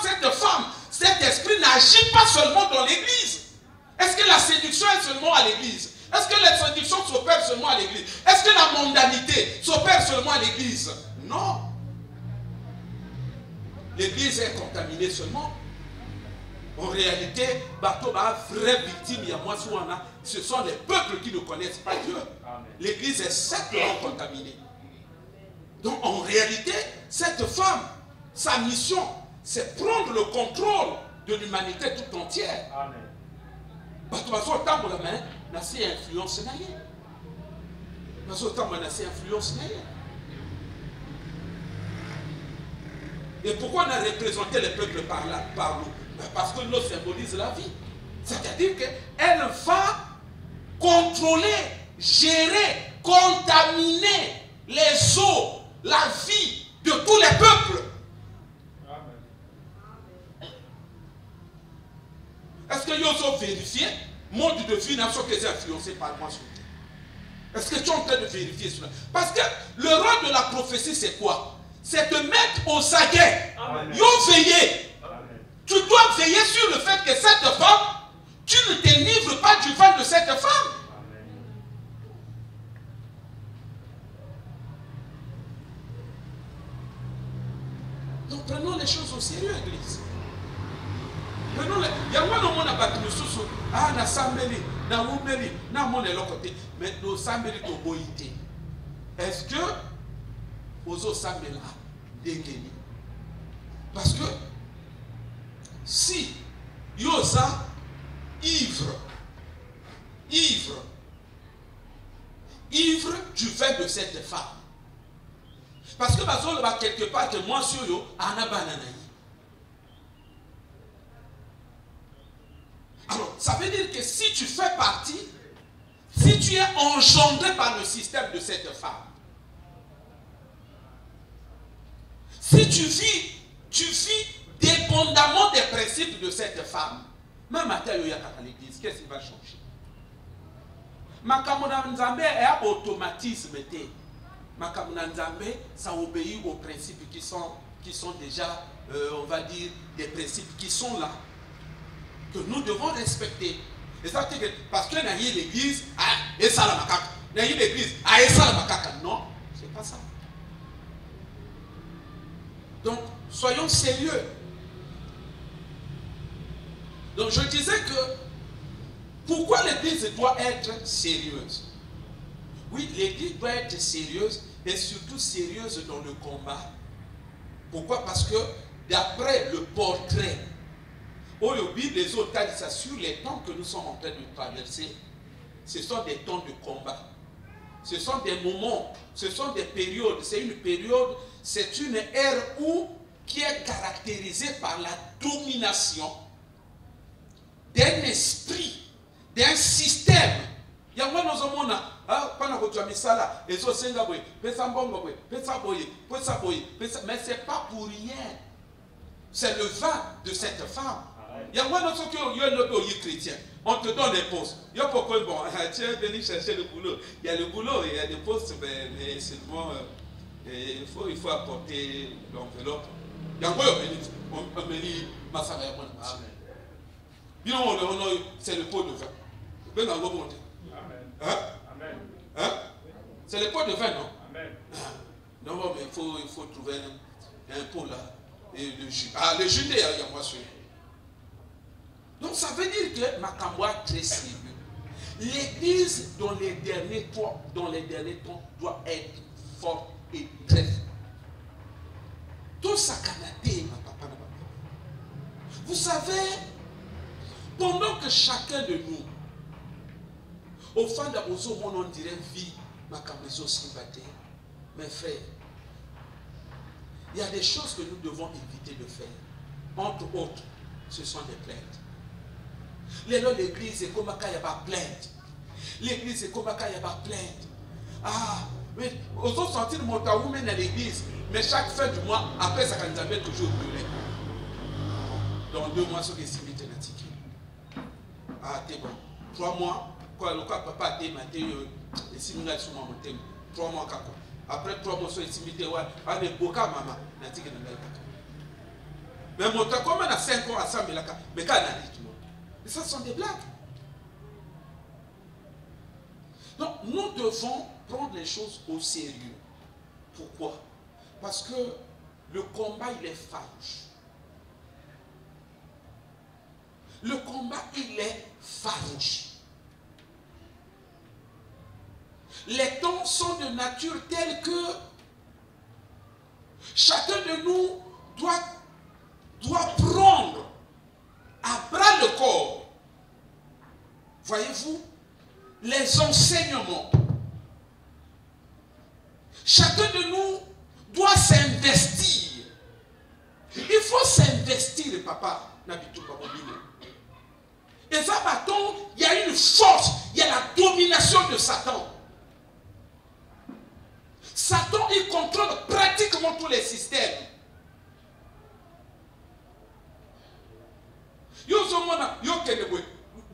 Speaker 3: cette femme, cet esprit n'agit pas seulement dans l'église. Est-ce que la séduction est seulement à l'église? Est-ce que la séduction s'opère seulement à l'église? Est-ce que la mondanité s'opère seulement à l'église? Non. L'église est contaminée seulement. En réalité, vraie victime, ce sont les peuples qui ne connaissent pas Dieu. L'église est simplement contaminée. Donc en réalité, cette femme, sa mission, c'est prendre le contrôle de l'humanité tout entière. Parce que influence. Et pourquoi on a représenté les peuples par nous? Parce que l'eau symbolise la vie. C'est-à-dire qu'elle va contrôler, gérer, contaminer les eaux, la vie de tous les peuples. Est-ce que vous avez vérifié mode de vie nation qui est influencé par moi sur terre? Est-ce que tu es en train de vérifier cela? Parce que le rôle de la prophétie, c'est quoi? C'est de mettre aux aguets. Yo veiller. Tu dois veiller sur le fait que cette femme, tu ne t'enivres pas du vin de cette femme. Donc prenons les choses au sérieux, Église. Prenons-les. Il y a un moment à ah, na sambeli, na oumeli, na mon est l'autre côté. Mais nos sambeli to boïté. Est-ce que ozo sambela dengeni? Parce que si yosa ivre du vin de cette femme. Parce que bazol va quelque part que moi sur yo anabananaï. Alors, ça veut dire que si tu fais partie, si tu es engendré par le système de cette femme, si tu vis dépendamment des principes de cette femme, même à tel l'église, qu'est-ce qui va changer? Makamuna Nzambe est un automatisme. Makamuna Nzambe, ça obéit aux principes qui sont déjà, on va dire, des principes qui sont là, que nous devons respecter. Et ça, parce que n'a y l'église, et ça la macaque. N'a y l'église, et ça la macaque. Non, c'est pas ça. Donc, soyons sérieux. Donc, je disais que pourquoi l'église doit être sérieuse? Oui, l'église doit être sérieuse et surtout sérieuse dans le combat. Pourquoi? Parce que d'après le portrait les autres cas, ça sur les temps que nous sommes en train de traverser, ce sont des temps de combat. Ce sont des moments, ce sont des périodes. C'est une période, c'est une ère qui est caractérisée par la domination d'un esprit, d'un système. Il y a un monde, mais ce n'est pas pour rien. C'est le vin de cette femme. Il y a un autre qui est chrétien. On te donne des postes. Il y a pourquoi bon, tu es venu chercher le boulot. Il y a le boulot, il y a des postes, mais seulement il faut apporter l'enveloppe. Il y a un on me dit ma femme c'est le pot de vin. Hein? Hein? C'est le pot de vin, non? Amen. Non, mais il faut trouver un pot là. Et le jus. Ah, le jus, il y a moi celui. Donc ça veut dire que Makamboa est très sérieux. L'église dans les derniers temps doit être forte et très forte. Tout ça canadé, ma papa, ma papa. Vous savez, pendant que chacun de nous, au fond de la on dirait vie, Makamboa Simbaté, mes frères, il y a des choses que nous devons éviter de faire. Entre autres, ce sont des plaintes. L'église est comme il n'y a pas plainte. L'église est comme il n'y a pas plainte. Ah, mais aux autres sentir mon taou mène à l'église. Mais chaque fin du mois, après ça, quand ils toujours brûlé. Dans 2 mois, ce qui est simité n'a tiqué. Ah, t'es bon. 3 mois, quand le papa a été maté, et si nous avons mon thème, 3 mois, après 3 mois, c'est simité, ouais, on est beaucoup maman, n'a tiqué n'a pas. Mais mon temps, comme on a 5 ans à 100 000, mais quand on a dit tout le monde. Mais ça sont des blagues. Donc, nous devons prendre les choses au sérieux. Pourquoi? Parce que le combat, il est farouche. Le combat, il est farouche. Les temps sont de nature telle que chacun de nous doit prendre à bras le corps, voyez-vous, les enseignements. Chacun de nous doit s'investir. Il faut s'investir, papa. Et ça, bâton, il y a une force, il y a la domination de Satan. Satan, il contrôle pratiquement tous les systèmes. Yo somona yo kende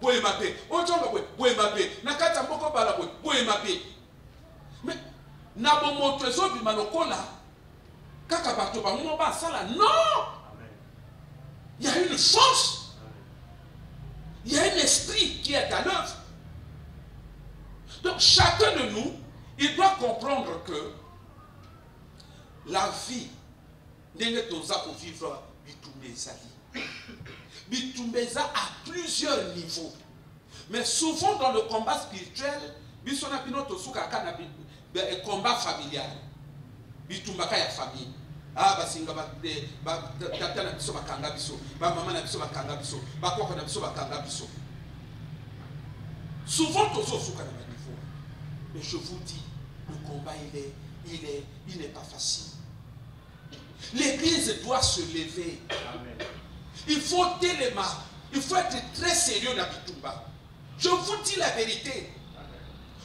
Speaker 3: boye mabe ojonga boye mabe nakata mboko bala boye mabe mais na bomo trezo bi malokola kaka bato ba mo ba sala non. Il y a une force, il y a un esprit qui est à l'œuvre. Donc chacun de nous, il doit comprendre que la vie n'est pas pour vivre Bitumbeza à plusieurs niveaux. Mais souvent dans le combat spirituel, bisona pinoto suka kana combat familial. Bitumbaka ya famille. Ah basinga ba tata na biso bakanga biso, ba maman na biso bakanga biso, ba koko na biso bakanga biso. Souvent tozo suka na niveau. Mais je vous dis, le combat il n'est pas facile. L'église doit se lever. Amen. Il faut téléma. Il faut être très sérieux dans Bitumba. Je vous dis la vérité.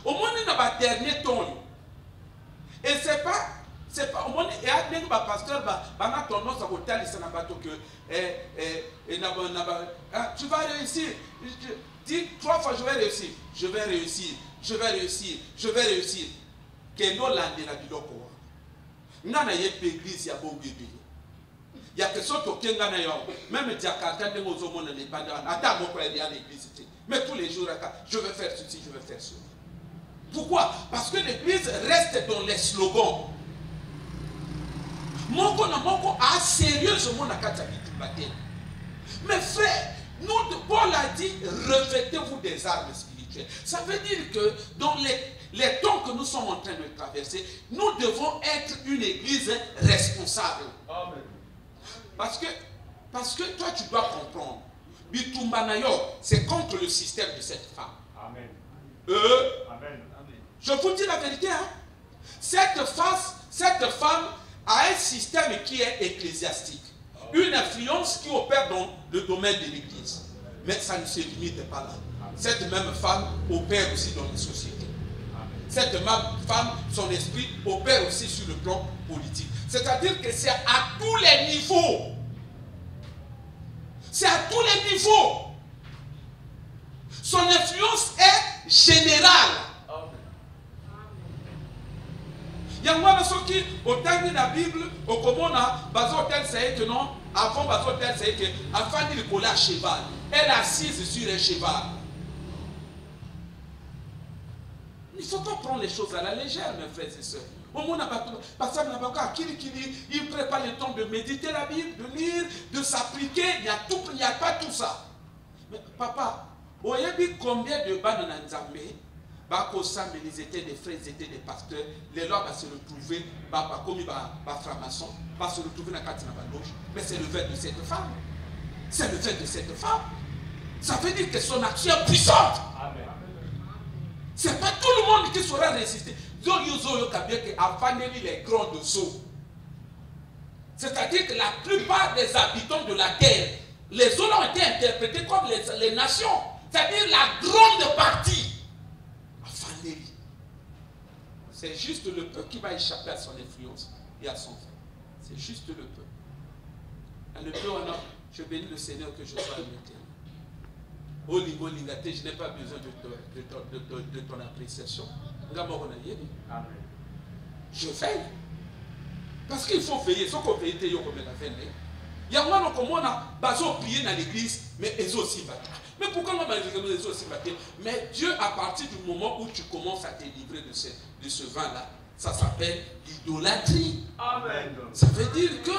Speaker 3: Au moins, dans le dernier temps. Et c'est pas au moins, il y a des pasteurs qui ont tendance à dire que tu vas réussir. Dis 3 fois, je vais réussir. Je vais réussir. Je vais réussir. Je vais réussir. Que nous l'année la biloko. Nous avons une église, il y a beaucoup de bébés. Il y a quelque chose qui est même Diakata, mais tous les jours, je vais faire ceci, je vais faire cela. Pourquoi? Parce que l'église reste dans les slogans. Moko a sérieusement la bataille. Mais frère, Paul a dit, revêtez-vous des armes spirituelles. Ça veut dire que dans les temps que nous sommes en train de traverser, nous devons être une église responsable. Amen. Parce que toi, tu dois comprendre. Bitumbanayo, c'est contre le système de cette femme.
Speaker 4: Amen.
Speaker 3: Amen. Je vous dis la vérité, hein? Cette femme a un système qui est ecclésiastique. Une influence qui opère dans le domaine de l'Église. Mais ça ne se limite pas là. Cette même femme opère aussi dans les sociétés. Cette même femme, son esprit opère aussi sur le plan politique. C'est-à-dire que c'est à tous les niveaux. C'est à tous les niveaux. Son influence est générale. Il y a moi qui au terme de la Bible, au commun, bazotel c'est que non, avant bazotel c'est que afin de coller à cheval, elle est assise sur un cheval. Il ne faut pas prendre les choses à la légère, mes frères et sœurs. Au moins, il prépare le temps de méditer la Bible, de lire, de s'appliquer. Il n'y a pas tout ça. Mais papa, vous voyez combien de bandes dans Nzambé, ils étaient des frères, ils étaient des pasteurs. Les lois vont se retrouver, comme ils francs-maçons, vont se retrouver dans la carte de la loge. Mais c'est le fait de cette femme. C'est le fait de cette femme. Ça veut dire que son action est puissante.
Speaker 4: Amen.
Speaker 3: Ce n'est pas tout le monde qui saura résister. Les grands eaux. C'est-à-dire que la plupart des habitants de la terre, les eaux ont été interprétés comme les nations. C'est-à-dire la grande partie. C'est juste le peuple qui va échapper à son influence et à son fait. C'est juste le peuple. Le peuple, je bénis le Seigneur que je sois limité. Oh, Lingo Lingate, je n'ai pas besoin de ton appréciation.
Speaker 4: Amen.
Speaker 3: Je veille. Parce qu'il faut veiller. Ce qu'on veille, il y a comme la veille. Il y a moi comme on a prié dans l'église, mais ils ont aussi battu. Mais pourquoi on va les aussi battu? Mais Dieu, à partir du moment où tu commences à te livrer de ce vin-là, ça s'appelle l'idolâtrie.
Speaker 4: Amen.
Speaker 3: Ça veut dire que,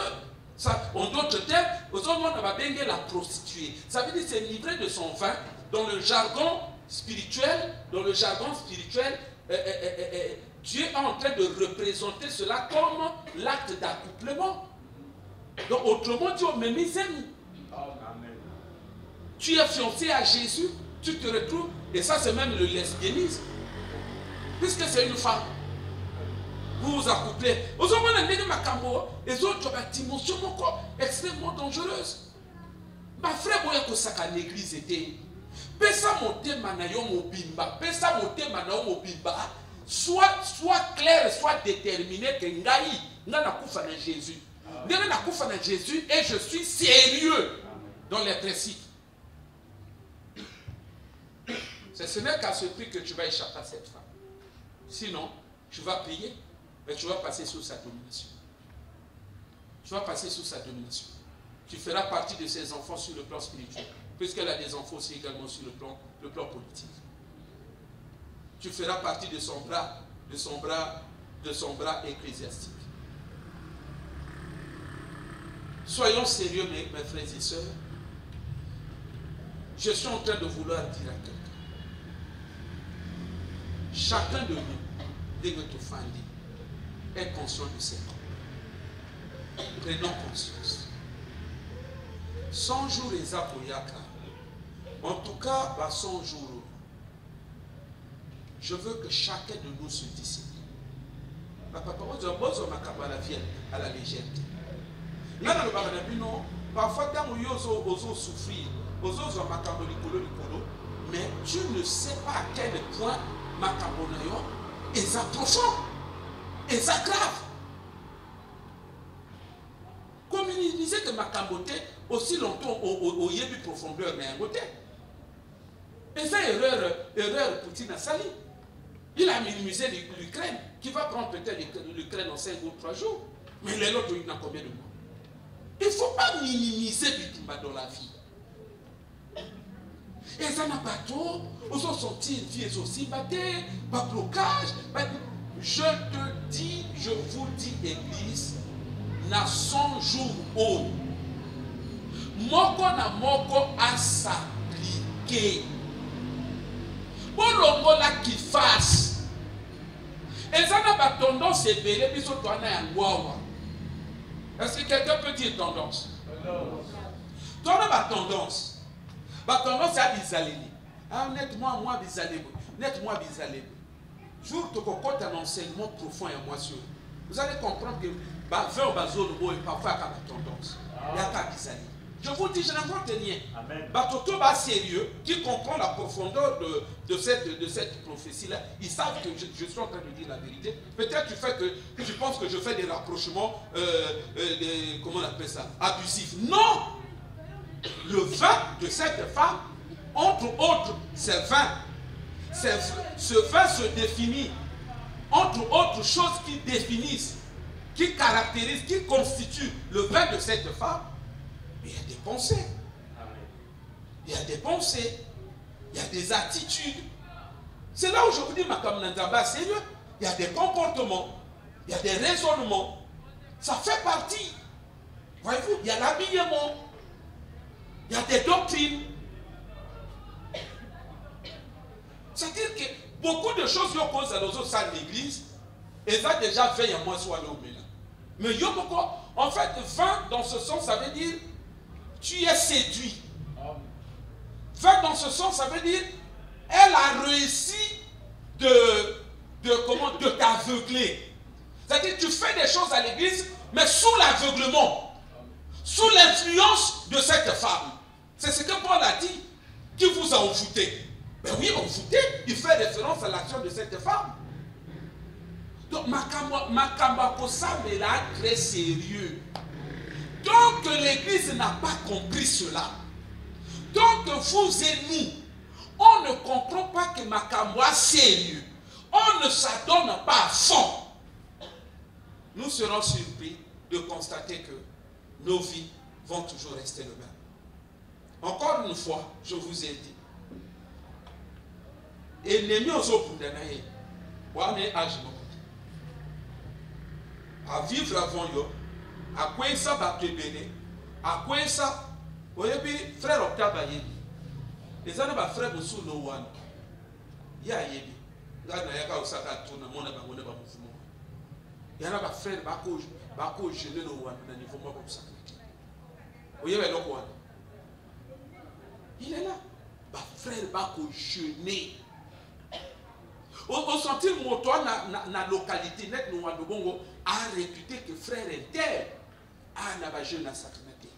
Speaker 3: en d'autres termes, on va bien la prostituée. Ça veut dire que c'est livré de son vin dans le jargon spirituel. Dieu est en train de représenter cela comme l'acte d'accouplement. Donc autrement dit, mes amis, tu es fiancé à Jésus, tu te retrouves, et ça c'est même le lesbianisme, puisque c'est une femme. Vous vous accouplez. Aux hommes, on a dit les autres ont une dimension extrêmement dangereuse. Ma frère, moi, que ça qu'à l'église était. Pesa monter manayo mobimba, pesa monter manayo mobimba. Soit clair, soit déterminé que ngai n'a kufa na Jésus. N'a na kufa na Jésus et je suis sérieux dans les principes. Ce n'est qu'à ce prix que tu vas échapper à cette femme. Sinon, tu vas payer, mais tu vas passer sous sa domination. Tu vas passer sous sa domination. Tu feras partie de ses enfants sur le plan spirituel, puisqu'elle a des enfants aussi également sur le plan politique. Tu feras partie de son bras ecclésiastique. Soyons sérieux, mes frères et sœurs. Je suis en train de vouloir dire à quelqu'un. Chacun de nous, dès que tu fais, est conscient de ses corps. Prenons conscience. 100 jours les apoyaka. En tout cas, 100 jours. Je veux que chacun de nous se discipline. À la légèreté. Parfois, quand on souffrir, mais tu ne sais pas à quel point Makabonayo est profond, est grave. Comme il disait que Makabote, aussi longtemps au Yébi profondeur, mais un côté. Et c'est erreur Poutine a sali. Il a minimisé l'Ukraine, qui va prendre peut-être l'Ukraine en 5 ou 3 jours. Mais les autres, il y en a combien de mois? Il ne faut pas minimiser Bitumba dans la vie. Et ça n'a pas trop. Ils ont senti une vie aussi batté, pas blocage. Je te dis, je vous dis, Église, n'a 100 jours haut. Moko na moko a s'appliquer. Bolongo la qui fasse. Et ça n'a pas tendance à éveiller, puis surtout à wawa. Est-ce que quelqu'un peut dire tendance? Tu n'as pas tendance. tendance à bizaleli. Ah, net-moi, moi, bizalebo. Net-moi, bizalebo. Jour de cocotte un enseignement profond et moi sûr. Vous allez comprendre que vers Bazo le mot est parfois à la tendance. Il y a qu'à bizaleli. Je vous dis, je n'invente rien. Batoto va sérieux, qui comprend la profondeur de cette prophétie-là. Ils savent que je suis en train de dire la vérité. Peut-être tu penses que je fais des rapprochements, comment on appelle ça, abusifs. Non! Le vin de cette femme, entre autres, c'est vin. Ce vin se définit, entre autres choses qui définissent, qui caractérisent, qui constituent le vin de cette femme. Il y a des pensées. Il y a des pensées. Il y a des attitudes. C'est là où je vous dis, ma Nandaba, sérieux. Il y a des comportements. Il y a des raisonnements. Ça fait partie. Voyez-vous, il y a l'habillement. Il y a des doctrines. C'est-à-dire que beaucoup de choses qui opposent à nos autres salles d'église, elles ont déjà fait à moi soit là. Mais il y a beaucoup. En fait, vin dans ce sens, ça veut dire tu es séduit. Vin dans ce sens, ça veut dire elle a réussi de t'aveugler. C'est-à-dire tu fais des choses à l'église, mais sous l'aveuglement, sous l'influence de cette femme. C'est ce que Paul a dit, qui vous a envoûté. Ben oui, envoûté, il fait référence à l'action de cette femme. Donc, Makamba Kosam est là très sérieux. Tant que l'Église n'a pas compris cela, tant que vous et nous, on ne comprend pas que Makamba est sérieux, on ne s'adonne pas à fond, nous serons surpris de constater que nos vies vont toujours rester les mêmes. Encore une fois, je vous ai dit, ennemi aux autres, à vivre avant eux, à quoi ça va te bénir, à quoi ça, vous voyez, frère Octave Ayebi, les années va frère Moussou Nouane, il y a Ayebi, il y a Osaka Touna, mon abamon, il y a un frère Bako Jeune Nouane, il n'y a pas comme ça. Vous voyez, il est là, frère Bako Jeune. Au sentir mon toit na localité net nous a réputé que frère est tel a n'a jeune à sacramenté.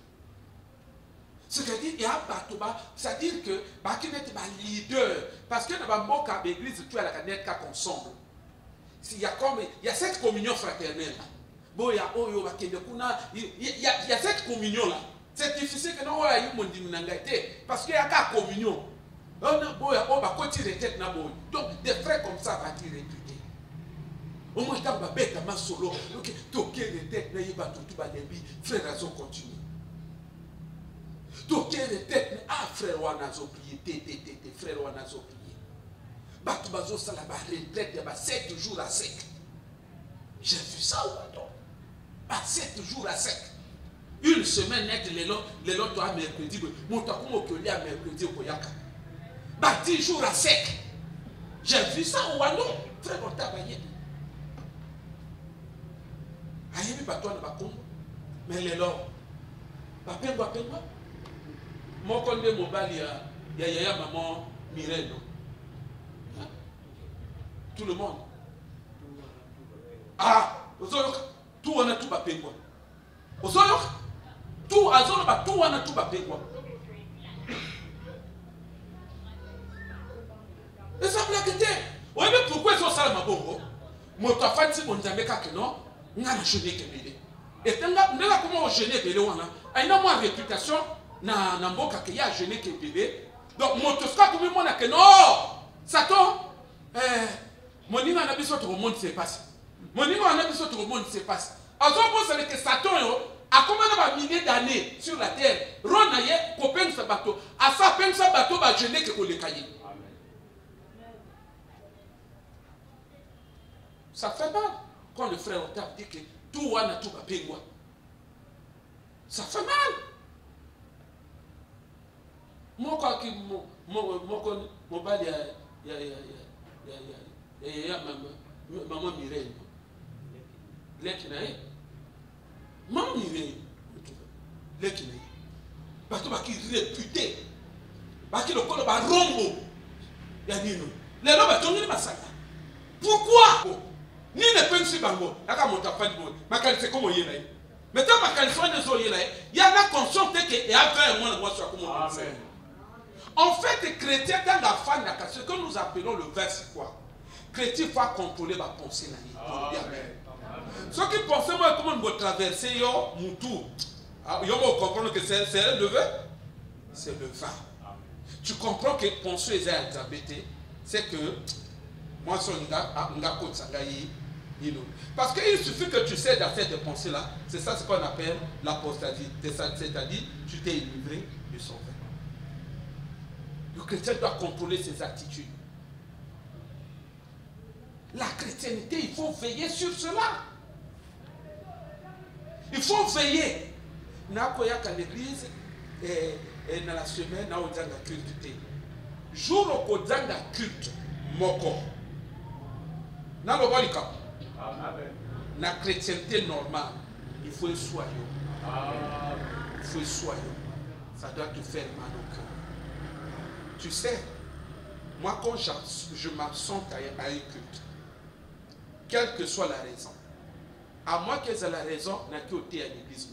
Speaker 3: C'est-à-dire il y a batoba, c'est-à-dire que baki n'est pas leader parce que dans la boca d'église tu as la canette qu'à ensemble. Il y a cette communion fraternelle. Bon il y a oyo bakende kuna il y a cette communion là. C'est difficile que non ouais il monde n'engagé parce qu'il y a qu'à communion. Donc des frères comme ça va dire réputé. Au moins quand ma bête ma solo, ok, toquer les têtes na yiba tout ba debi, frère raison continue. Toquer les têtes ah frère wana zo prier, té frère wana zo prier. Batu bazo sala ba retraite ba 7 jours à sec. J'ai vu ça ou attends. Ba 7 jours à sec. Une semaine net les lots à mercredi, mon takumo que li à mercredi au Koyaka. 10 jours à sec. J'ai vu ça au Wano. Frère Octave Ayebi. Ayebi pas toi ne pas comme. Mais les lots. Pas pengwa. Moi quand je mobile il y a maman Mireille. Tout le monde. Ah, tout on a tout pas pengwa. Tout azolo ba tout on a tout pas pengwa. Et ça blague était. Oui, mais pourquoi ils sont ça ma bongo? Mon tafan si mon jamaica que non, n'a la jeune kebele. Et n'a comment jeune kebele wana. A moins réputation na mboka que ya jeune kebele. Donc mon tosca comme mon que non. Sato mon ninga na biso tout le monde se passe. Mon ninga na biso tout le monde se passe. Alors vous savez que Satan yo a combien de milliers d'années sur la terre. Ronaye copain sa bateau. A sa peine sa bateau ba jeune que le cahier. Ça fait mal quand le frère Octave dit que tout wana tout va payer. Ça fait mal. Moi quand mon bal maman Mireille. L'équinaï. Maman Mireille. L'équinaï. Parce que qui réputé. baki lokolo ba rombo ya nino lelo ba tongeli masaka pourquoi ni ne peut si bango aka monta fa di makali c'est comme yena mais tant makali so ne so yena il y a la conscience que et après moi moi soit comme en fait les chrétiens dans la fin de ce que nous appelons le verset quoi chrétien faut contrôler la pensée na ceux qui pensent moi comment on va traverser yo mutu yo va comprendre que c'est le vin c'est le vin. Tu comprends que penser les Alzabété, c'est que moi, parce qu'il suffit que tu sais dans cette pensée-là, c'est ça ce qu'on appelle l'apostasie. C'est-à-dire, tu t'es livré de son vin. Le chrétien doit contrôler ses attitudes. La chrétienté, il faut veiller sur cela. Il faut veiller. Nakoyaka l'église et dans la semaine, on a un culte. Jour où on a un culte, moko. Dans le bolika. La chrétienté normale, il faut être soyeux. Il faut être soyeux. Ça doit te faire mal au cœur. Tu sais, moi quand je m'absente à un culte, quelle que soit la raison, à moi que c'est la raison, n'a côté à l'église.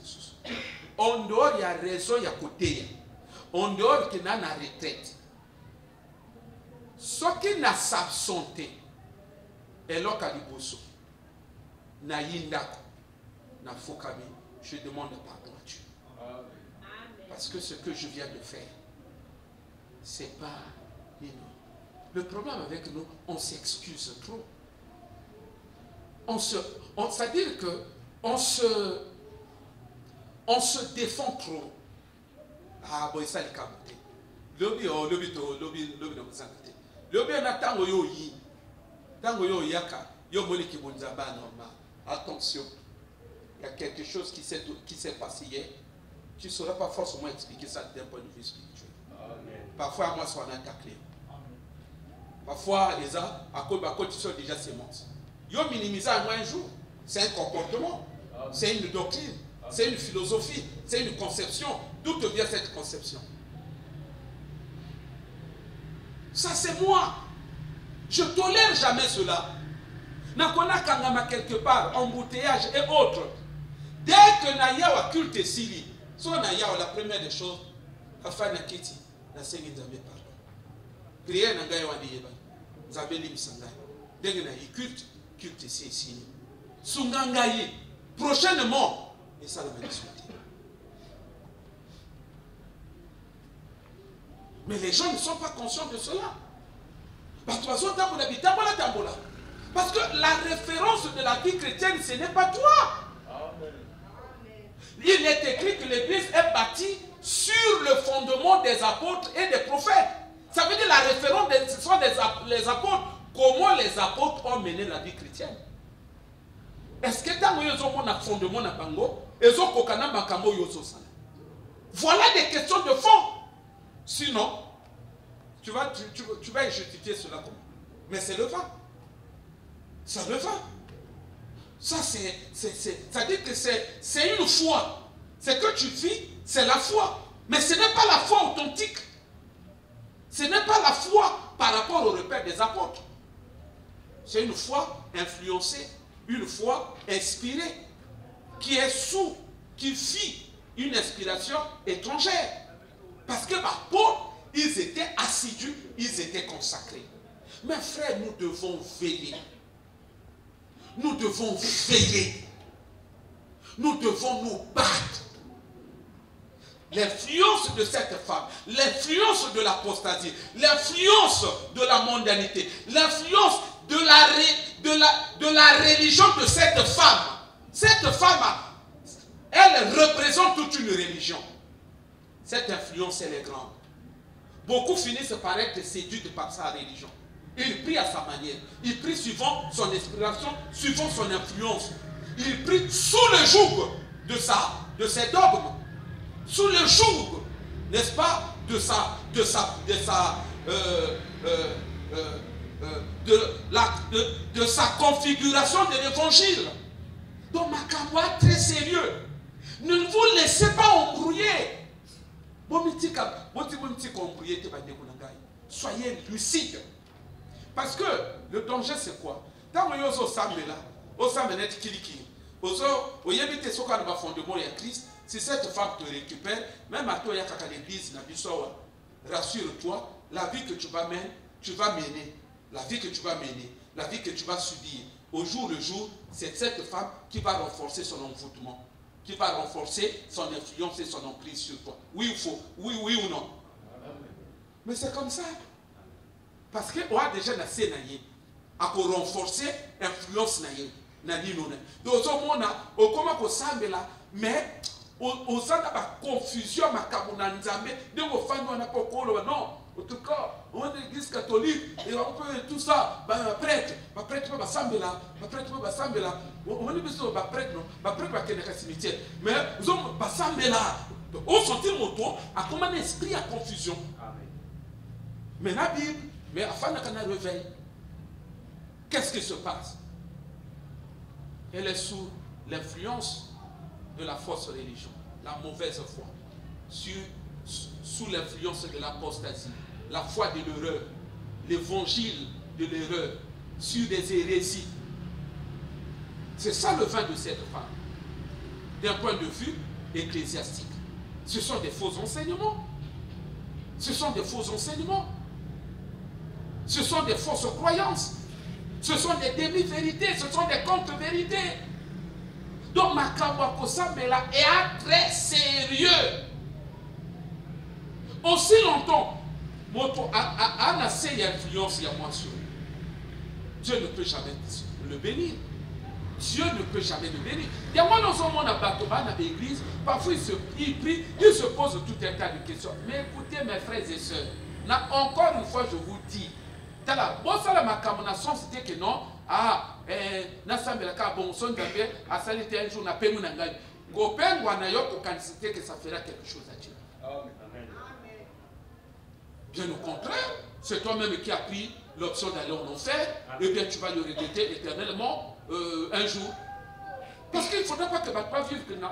Speaker 3: En dehors, il y a raison, il y a côté. En dehors, il y a une retraite. Ce qui n'a s'absenté, et là, Kaliboso, na yindako, na fokami, je demande pardon à Dieu. Parce que ce que je viens de faire, c'est pas nous. Le problème avec nous, on s'excuse trop. C'est-à-dire que on se défend trop. Ah, bon, ça, il camoté. Lobi na kusangate. Lobi na tango yo yi. Tango yo yaka. Yo moli ki bonzaba normal. Attention. Il y a quelque chose qui s'est passé hier. Tu ne sauras pas forcément expliquer ça d'un point de vue spirituel. Parfois, moi, soit un taclé. Parfois, les gens, à côté, tu sont déjà sémences. Yo minimiser à moi un jour. C'est un comportement. C'est une doctrine. C'est une philosophie. C'est une conception. D'où te vient cette conception? Ça, c'est moi. Je ne tolère jamais cela. Nakona kangama quelque part, embouteillage et autres. Dès que Naya wa culte sili, so Naya la première des choses, afin nakiti, na sengi nzambe pardon. Prière na ngai wa diyeba. Nzambe limsanga. Dès que Naya culte sili. Sungangayi, prochainement, et ça la bénédiction. Mais les gens ne sont pas conscients de cela. Parce que la référence de la vie chrétienne, ce n'est pas toi. Il est écrit que l'Église est bâtie sur le fondement des apôtres et des prophètes. Ça veut dire la référence, ce sont les apôtres. Comment les apôtres ont mené la vie chrétienne? Est-ce que dans le fondement de Bango, voilà des questions de fond. Sinon, tu vas justifier cela comme. Mais c'est le vin. C'est le vin. Ça, ça dit que c'est une foi. Ce que tu vis, c'est la foi. Mais ce n'est pas la foi authentique. Ce n'est pas la foi par rapport au repère des apôtres. C'est une foi influencée, une foi inspirée, qui vit une inspiration étrangère. Parce que l'apôtre, ils étaient assidus, ils étaient consacrés. Mes frères, nous devons veiller. Nous devons veiller. Nous devons nous battre. L'influence de cette femme, l'influence de l'apostasie, l'influence de la mondanité, l'influence de la religion de cette femme. Cette femme, elle représente toute une religion. Cette influence, elle est grande. Beaucoup finissent par être séduits par sa religion. Il prie à sa manière. Il prie suivant son inspiration, suivant son influence. Il prie sous le joug de ses dogmes. Sous le joug, n'est-ce pas, de sa configuration de l'évangile. Donc, Makamwa, très sérieux. Ne vous laissez pas embrouiller. Soyez lucide. Parce que le danger c'est quoi? Tant que vous avez là, vous avez kiliki. Vous avez été sur le fondement de Christ. Si cette femme te récupère, même à toi, il y a qu'à l'église, rassure-toi, la vie que tu vas mener, la vie que tu vas mener, la vie que tu vas subir, au jour le jour, c'est cette femme qui va renforcer son envoûtement, qui va renforcer son influence et son emprise sur toi. Oui ou faux? Oui ou non? Mais c'est comme ça. Parce qu'on a déjà nassé naïe, à renforcer l'influence naïe. Donc, au comment qu'on s'amène là, mais aux gens la confusion, ma cabona nzambe, de vos fans, on n'a pas encore, non. En tout cas, on est l'église catholique, et on peut tout ça, prêtre, pas s'amène là, on est besoin de prêtre, non, prêtre va qu'il y ait un cimetière. Mais nous sommes pas s'amène là. On sentit mon tour, à comment l'esprit a confusion. Mais la Bible, mais afin qu'on a réveil, qu'est-ce qui se passe? Elle est sous l'influence de la fausse religion, la mauvaise foi, sous l'influence de l'apostasie, la foi de l'erreur, l'évangile de l'erreur, sur des hérésies. C'est ça le vin de cette femme. D'un point de vue ecclésiastique, ce sont des faux enseignements. Ce sont des faux enseignements. Ce sont des fausses croyances. Ce sont des demi-vérités. Ce sont des contre-vérités. Donc, Makawakosa Mela est très sérieux. Aussi longtemps, Moto a assez d'influence et moi sur lui. Dieu ne peut jamais le bénir. Dieu ne peut jamais le bénir. Il y a moi dans son monde à Batoba, dans l'église, parfois il prie, il se pose tout un tas de questions. Mais écoutez, mes frères et sœurs, encore une fois, je vous dis, dans la bosse à la macamonation, c'était que non, Nasamela bon son d'abord, à saliter un jour, n'a pas eu un gagne. Gopeng ou Anayok, quand c'était que ça fera quelque chose à Dieu. Bien au contraire, c'est toi-même qui as pris l'option d'aller en enfer, et bien tu vas le regretter éternellement un jour. Parce qu'il ne faudrait pas que tu ne vives que un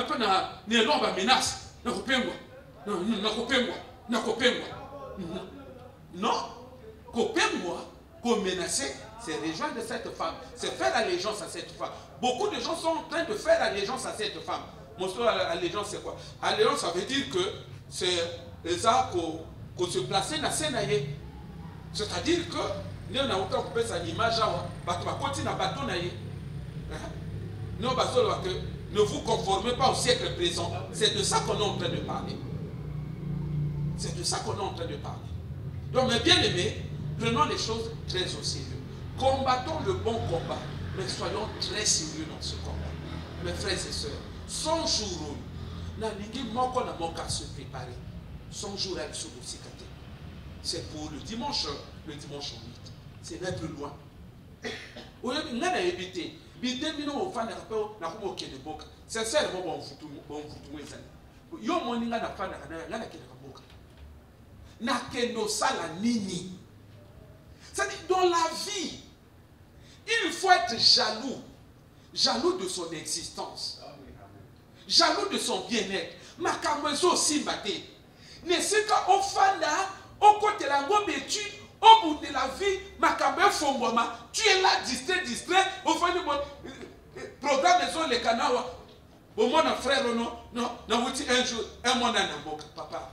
Speaker 3: peu de menace. Non, copez-moi, qu'on menacer, c'est rejoindre cette femme, c'est faire allégeance à cette femme. Beaucoup de gens sont en train de faire allégeance à cette femme. Mon soeur, allégeance, c'est quoi? Allégeance, ça veut dire que c'est ça qu'on se placer dans la scène. C'est-à-dire que nous avons autant coupé sa image, ne vous conformez pas au siècle présent. C'est de ça qu'on est en train de parler. C'est de ça qu'on est en train de parler. Donc, mes bien-aimés, prenons les choses très au sérieux. Combattons le bon combat, mais soyons très sérieux dans ce combat. Mes frères et sœurs, 100 jours, nous avons se préparer. 100 jours à c'est pour le dimanche 8. C'est d'être loin. On a évité. C'est ça le bon c'est-à-dire, dans la vie, il faut être jaloux. Jaloux de son existence. Jaloux de son bien-être. Makamezo Simbate. Ne sait qu'au fanda, au côté de la étude, au bout de la vie, Makabe Fongoma, tu es là distrait, au fond de programme les Kanawa. Au moins, un frère, non, un jour, un mois, papa.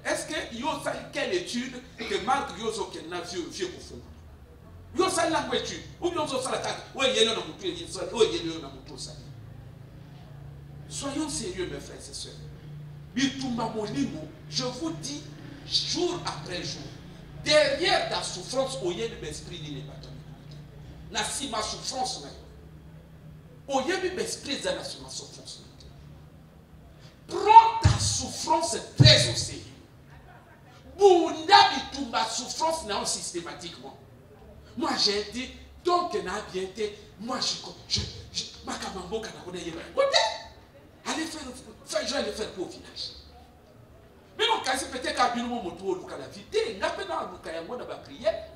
Speaker 3: Est-ce que yo sa quelle étude que Marc Yoso qui n'a vu vieux pour fond? Yo sa langue étude ou bien ça la carte ou il y a na mutu ça. Soyons sérieux mes frères et sœurs. Bitumba molimo, je vous dis jour après jour, derrière ta souffrance au yé de l'esprit n'est pas tombé. Na si ma souffrance na yo. Au yé de l'esprit za na ma souffrance. Prends ta souffrance très au sérieux. Bunda bitumba souffrance non systématiquement. Moi j'ai dit, donc n'a bien été, moi je ma kamambo kana kona yeba. Allez je vais aller faire pour au village. Mais mon cas c'est peut-être qu'à bien mon moto au la vité, n'a pas dans le cas yango na ba prière.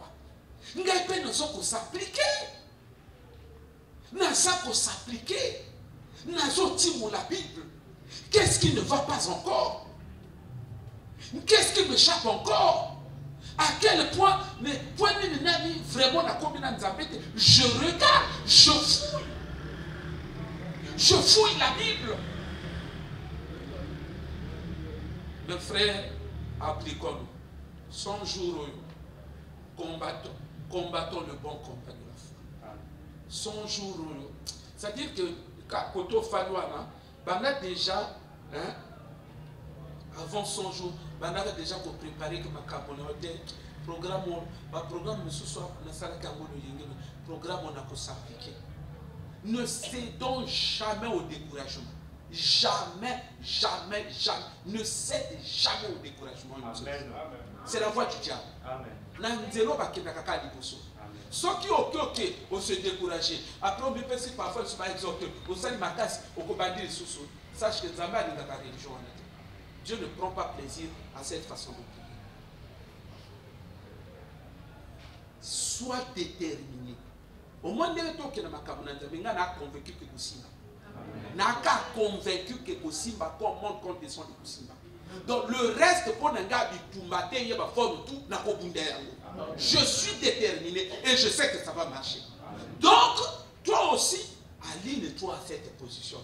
Speaker 3: N'a pas nous sommes s'appliquer. N'a ça pour s'appliquer. N'a pas timo la Bible. Qu'est-ce qui ne va pas encore? Qu'est-ce qui m'échappe encore? À quel point, mais vraiment, je regarde, je fouille. Je fouille la Bible. Mes frères, appliquons-nous. 100 jours, combattons le bon combat de la foi. 100 jours, c'est-à-dire que quand on a déjà, avant 100 jours, on a déjà préparé que ma programme, ce soir, programme on a s'appliquer. Ne cédons jamais au découragement. Jamais, jamais, jamais. Ne cède jamais au découragement. C'est la voie du diable. Ceux qui ont se découragé, après on peut penser parfois, je vais exhorter, au sein de ma casse, au combattre les sous, sache que Zamba est dans la religion. Dieu ne prend pas plaisir à cette façon de prier. Sois déterminé. Au moins, il y a convaincu que Kosimba. N'a qu'à convaincu que Kosimba comme monde compte des sons de Kosimba. Donc le reste, pour je suis déterminé et je sais que ça va marcher. Donc, toi aussi, aligne-toi à cette position.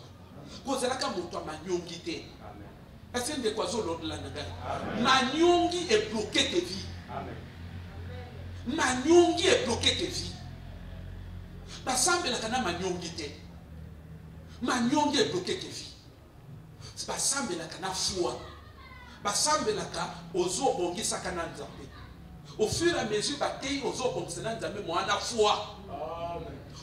Speaker 3: Est-ce que des oiseaux lors de la Naga? Manyongi est bloqué tes vies. Manyongi est bloqué tes vies. Basambe la kana manyongi te. Manyongi est bloqué tes vies. Basambe la kana foi. Basambe la ka ozo bongi sakana nzambe. Au fur et à mesure batei ozo bongi sakana nzambe mo ana foi.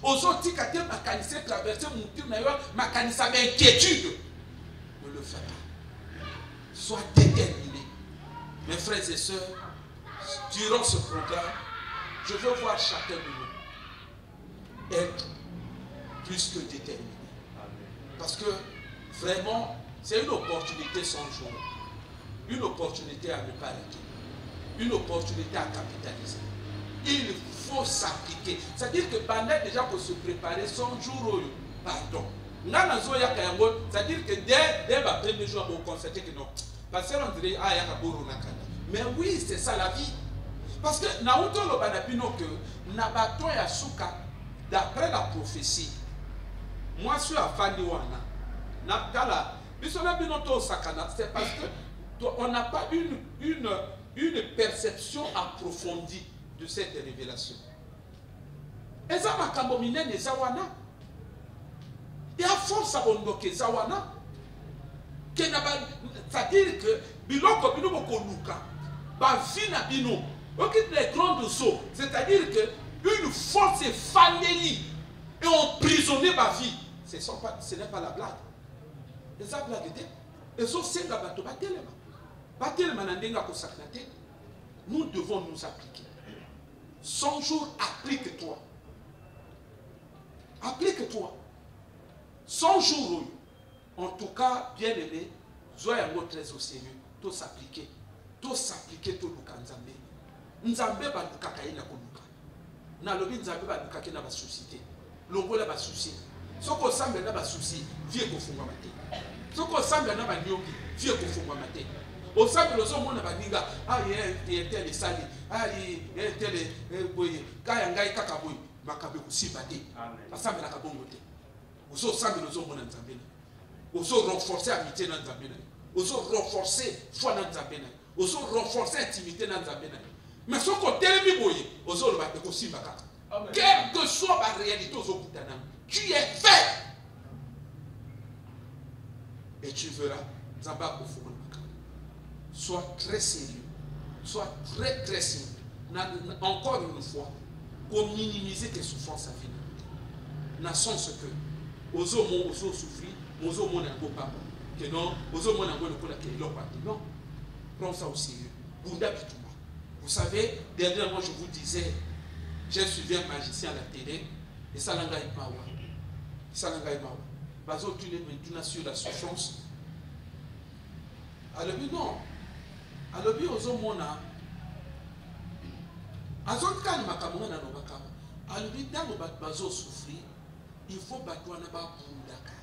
Speaker 3: Ozo tikate makanise traverser mutu na yo makanisa inquiétude. Ne le fais pas. Sois déterminé. Mes frères et sœurs, durant ce programme, je veux voir chacun de nous être plus que déterminé. Parce que vraiment, c'est une opportunité sans jour. Une opportunité à ne pas rater. Une opportunité à capitaliser. Il faut s'appliquer. C'est-à-dire que pendant déjà pour se préparer 100 jours, pardon. C'est-à-dire que dès ma premier jour, on constatait que non. Parce qu'on dirait, ah, mais oui, c'est ça la vie. Parce que Naoto Lobanapino que Nabato Yasuka, d'après la prophétie, moi je suis à Fandiwana. Nabdala, c'est parce qu'on n'a pas une perception approfondie de cette révélation. Et ça m'a camomine les Zawana. Et à force à bondoke Zawana, c'est-à-dire que biloko bino bokonuka ba vina bino okite les grandes eaux, c'est-à-dire que une force est faneli et emprisonné ma vie. Ce n'est pas la blague. Et ça blague était et so senga bato batelema. Batelema na ndenga ko saknate. Nous devons nous appliquer. 100 jours, applique-toi. Applique-toi. 100 jours, en tout cas, bien aimé, soyez très au sérieux. Tout s'appliquer. Tout s'appliquer, tout le Nzambe. Nzambe ba lukaka ina koluka. Na lobi Nzambe ba lukaka na ba susciter. Longola ba souci. Soko sambe na ba souci, vie ko fungwa mate. Soko sambe na ba nyongi, vie ko fungwa mate. Au sambe lozo mona ba ninga, ah ye tel sali, ah ye tel boye, kaya ngai kaka boye, makabe kusiba te. Asambe na kabongo te. Ozo sambe lozo mona Nzambe. Ozo renforcer amitié na Nzambe. Ozo renforcer foi na Nzambe. Ozo renforcer intimité na Nzambe. Mais ce qu'on tellement boye, ozo le battre aussi bakaka. Quelle que soit la réalité ozo kutana, tu es fait. Et tu verras Nzamba kofuko bakaka. Sois très sérieux. Sois très très sérieux. Encore une fois, pour minimiser tes souffrances à venir. N'a sens que ozo mon ozo souffrir, ozo mon ango papa. Que non, ozo mon ango le kola ke l'opati. Non. Prends ça au sérieux. Bunda bituma. Vous savez, dernièrement je vous disais, j'ai suivi un magicien à la télé, et ça l'a eu mawa. Ça l'a eu mawa. Bazo tu les maintenant sur la souffrance. Alors non. Alors ozo mona. Azon kan makamona no bakama. Alors dans bazo souffrir, il faut battre na ba bundaka.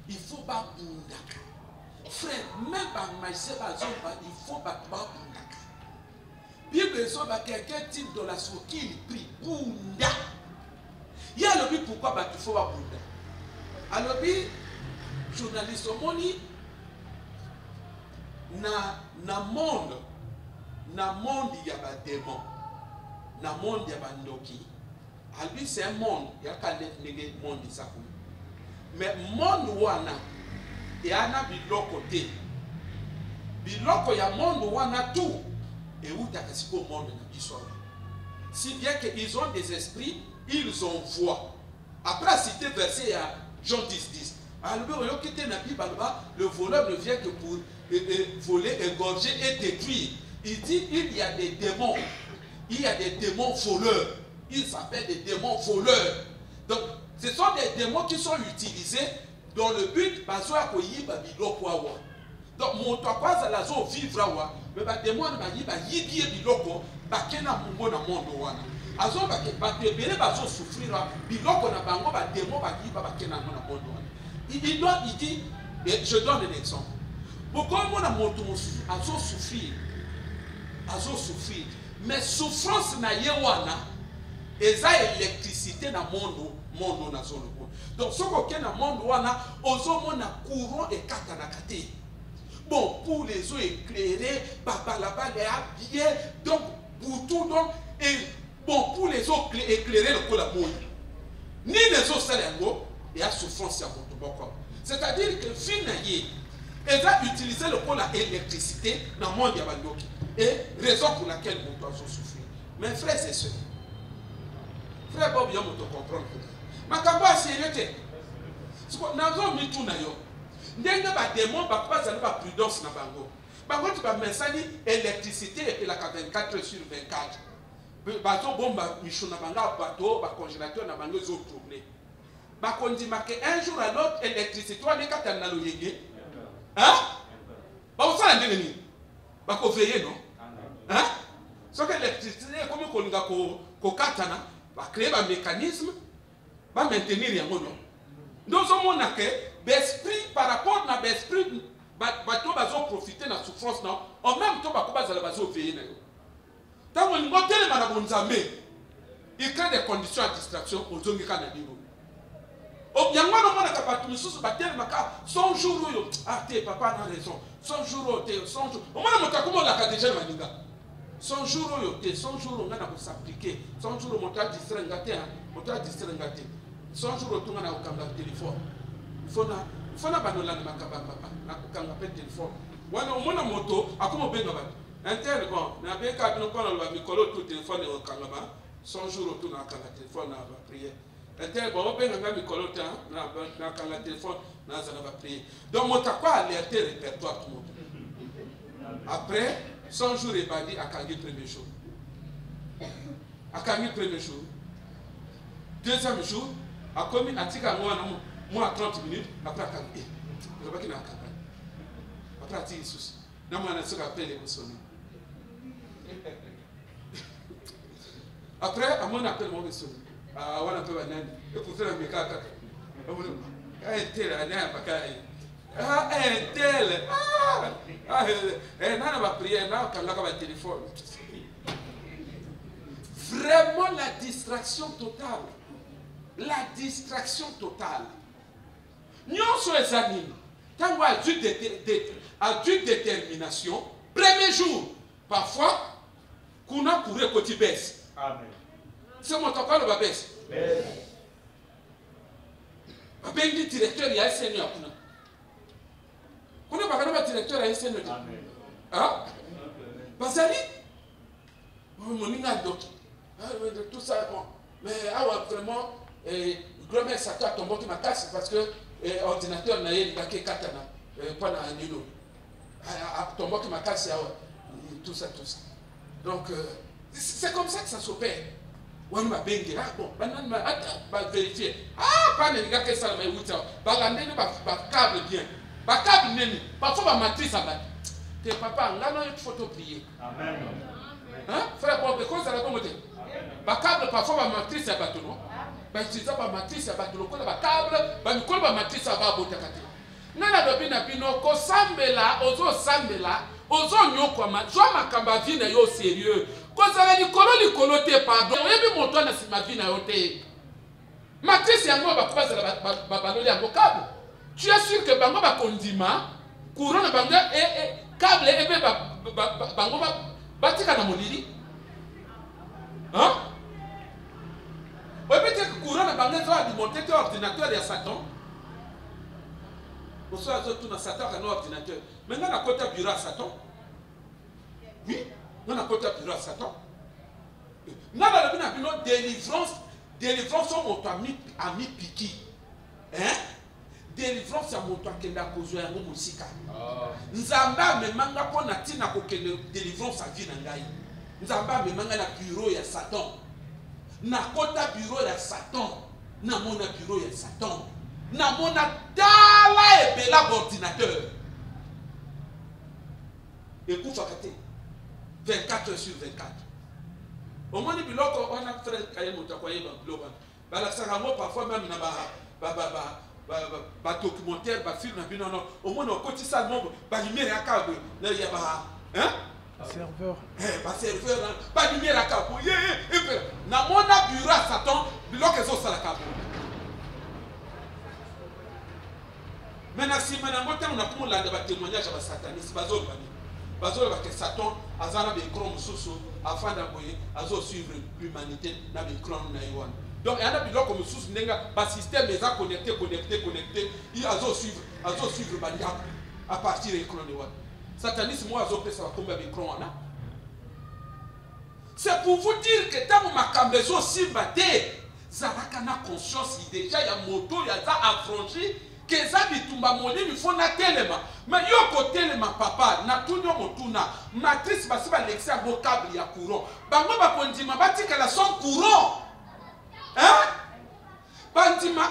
Speaker 3: il faut pas bundaka. Frère, même par maïsé, il faut pas bundaka. Bible est quelqu'un type de la sourquille, il prie bunda. Il y a le but pourquoi il faut pas bunda. Alors, journaliste au monde, na monde il y a des démons. Na monde il y a des ndoki. Alors, c'est un monde, il y a qu'à néger monde ça. Mais monde wana et ana biloko te. Biloko ya monde wana tout et où t'as qu'à monde na biso. Si bien qu'ils ont des esprits, ils ont voix. Après citer verset à Jean 10:10. Alors le voleur ne vient que pour voler, égorger et détruire. Il dit il y a des démons. Il y a des démons voleurs. Ils s'appellent des démons voleurs. Donc, ce sont des démons qui sont utilisés dans le but donc, mon toit à la zone vivre, mais les démons souffrir, il dit, je donne un exemple. Pourquoi mon amour a souffrir, mais souffrance na yewana, et ça électricité dans le monde na zone. Donc, ce qu'on a dans le monde, on a courant et katanakate. Bon, pour les eaux éclairées, là-bas, les habillés, donc, pour tout, donc, et bon, pour les eaux éclairées, le collaborateur. Ni les eaux salango, il y a souffrance à votre. C'est-à-dire que finalement, ils ont utilisé le pôle à l'électricité dans le monde Yabandoki. Et raison pour laquelle on doit souffrir. Mais frères et sœurs, frère Bob, il y a de comprendre. Ma kamba sérieux. Nous avons mis tout nayo. N'enga ba démon ba pas ça ba prudence na bango. Bango tu ba mensani électricité et la 24 sur 24. Bateau bomba michona banga bateau ba congélateur na bango zo tourner. Ba kondima que un jour à l'autre électricité toi ne katana lo yenge. Hein? Ba o sala ndeni. Ba ko veiller non? Hein? Ce que l'électricité comme ko nga ko katana ba créer un mécanisme va maintenir rien non. Nous avons que l'esprit par rapport à l'esprit bateau bazo profiter de la souffrance non en même temps bateau bazo bazo veiller na yo. Tant on ngote le manabonzame il crée des conditions à distraction au zongi kana dino. O yango no mona kapatu misusu batel maka 100 jours yo ah te papa a raison 100 jours te 100 jours o mona motakumo la ka déjà maninga 100 jours yo te 100 jours on a pour s'appliquer 100 jours mota distraire ngate hein mota distraire ngate 100 jours tu ngana ukanga téléphone fona banola na makaba papa na ukanga pe téléphone wana omona moto akomo benga ba inter bon na beka bino kono ba mikolo tout téléphone e ukanga ba 100 jours tu na ukanga téléphone na ba prier inter bon benga nga mikolo ta na ukanga téléphone na za na ba prier donc mota kwa alerter répertoire tout monde après 100 jours et badi akangi premier jour akangi premier jour deuxième jour a commis atika moi 30 minutes après à camper. Je vais pas après à tirer souci. Non moi on a appelé les sonner. Après à mon appel mon sonner. Ah on appelle banane. Et pour faire un méca. Ah tel ana pas kai. Ah tel. Nana va prier na quand là va téléphone. Vraiment la distraction totale. La distraction totale. Nous sommes les animes. Tant qu'on a dû détermination, premier jour, parfois, qu'on a couru côté baisse. Amen. C'est mon temps le baisse. Ben dit directeur, il y a un seigneur. Qu'on a pas directeur, il y a un seigneur. Hein? Basali? Mon inga d'autres. Tout ça, bon. Mais vraiment, grand-mère Sata tombe qui m'a cassé parce que l'ordinateur n'a pas été katana pendant un nilo. Tombe qui m'a cassé, tout ça. Donc, c'est comme ça que ça s'opère. On m'a bengi, bon, on m'a vérifié. Pas les gars qui sont là, mais où ça? Pas câble bien. Pas câble neni. Parfois, ma matrice à battre. Tes papa, on a une photo pliée. Amen. Hein? Frère, bon, comment ça va commenter? Ba câble parfois ba matrice ya bato non ba utiliser ba matrice ya bato lokola ba câble ba mikolo ba matrice ya ba botakate
Speaker 4: Nana lobi na bino ko sambela ozo sambela ozo nyokwa jwa makamba vi na yo sérieux ko zala likolo te pardon yebi moto na sima vi na yo te matrice yango bakoba zala baloli yango câble tu es sûr que bango bakondima courant na bango câble ebe bango batika na molili hein ouais peut-être courant na bango zo alimenté te ordinateur ya Satan. Pour ça, tout dans Satan, un ordinateur. Maintenant, on a côté bureau à Satan. Oui, on a côté bureau à Satan. Nous avons délivrance sur mon ami Piki. Hein? Délivrance sur mon toit qui est à cause de la musique. Nous avons même qu'on a dit que délivrance à vie n'angaï. Nous avons même un bureau à Satan. Na côté bureau à Satan. Na mon bureau à Satan. Na mona dala ebela ordinateur. Écoute fakate 24 heures sur 24. Au moins biloko on a frère kaye motakwaye ba biloko. Ba la saramo parfois même na ba documentaire ba film na bino non. Au moins on côté ça monde ba lumière ya câble na ya ba hein?
Speaker 5: Serveur.
Speaker 4: Ba serveur ba lumière ya câble. Na mona bureau à Satan biloko zo sala câble. Maintenant, si on a pour la témoignage à Satanisme, Bazol va que Satan, Azana Bekron Soussou, afin d'envoyer, Azo suivre l'humanité, n'a Bekron Naïwan. Donc, il y a un comme Soussou Nenga, le système est connecté, il a suivre Bandia à partir de Bekron Naïwan. Satanisme, moi, Azo ça va tomber avec Bekron. C'est pour vous dire que tant que ma cambezo simbaté, Zarakana conscience, déjà, il y a moto, il y a ça affranchi. Que ça bitumba moni il faut na telema mais yo ko telema papa na tunyo motuna matrice basi ba lexi a bo câble ya courant bango ba kondima batika la son courant hein bandima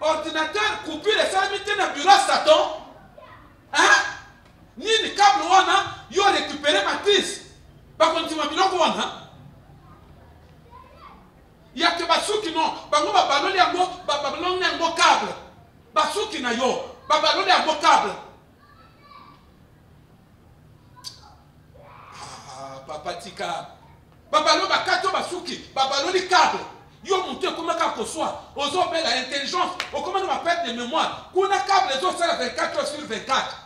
Speaker 4: ordinateur coupure ça mité na bureau Satan hein nini câble wana yo récupérer matrice ba kondima biloko wana ya ke basuki non bango ba baloli yango ba baloli yango câble basuki na yo babaloli ya câble papa tika babalo bakato basuki babaloli câble yo monte comme ka koswa ozo bela intelligence o comment on perte de mémoire kuna câble zo sala 24 heures sur 24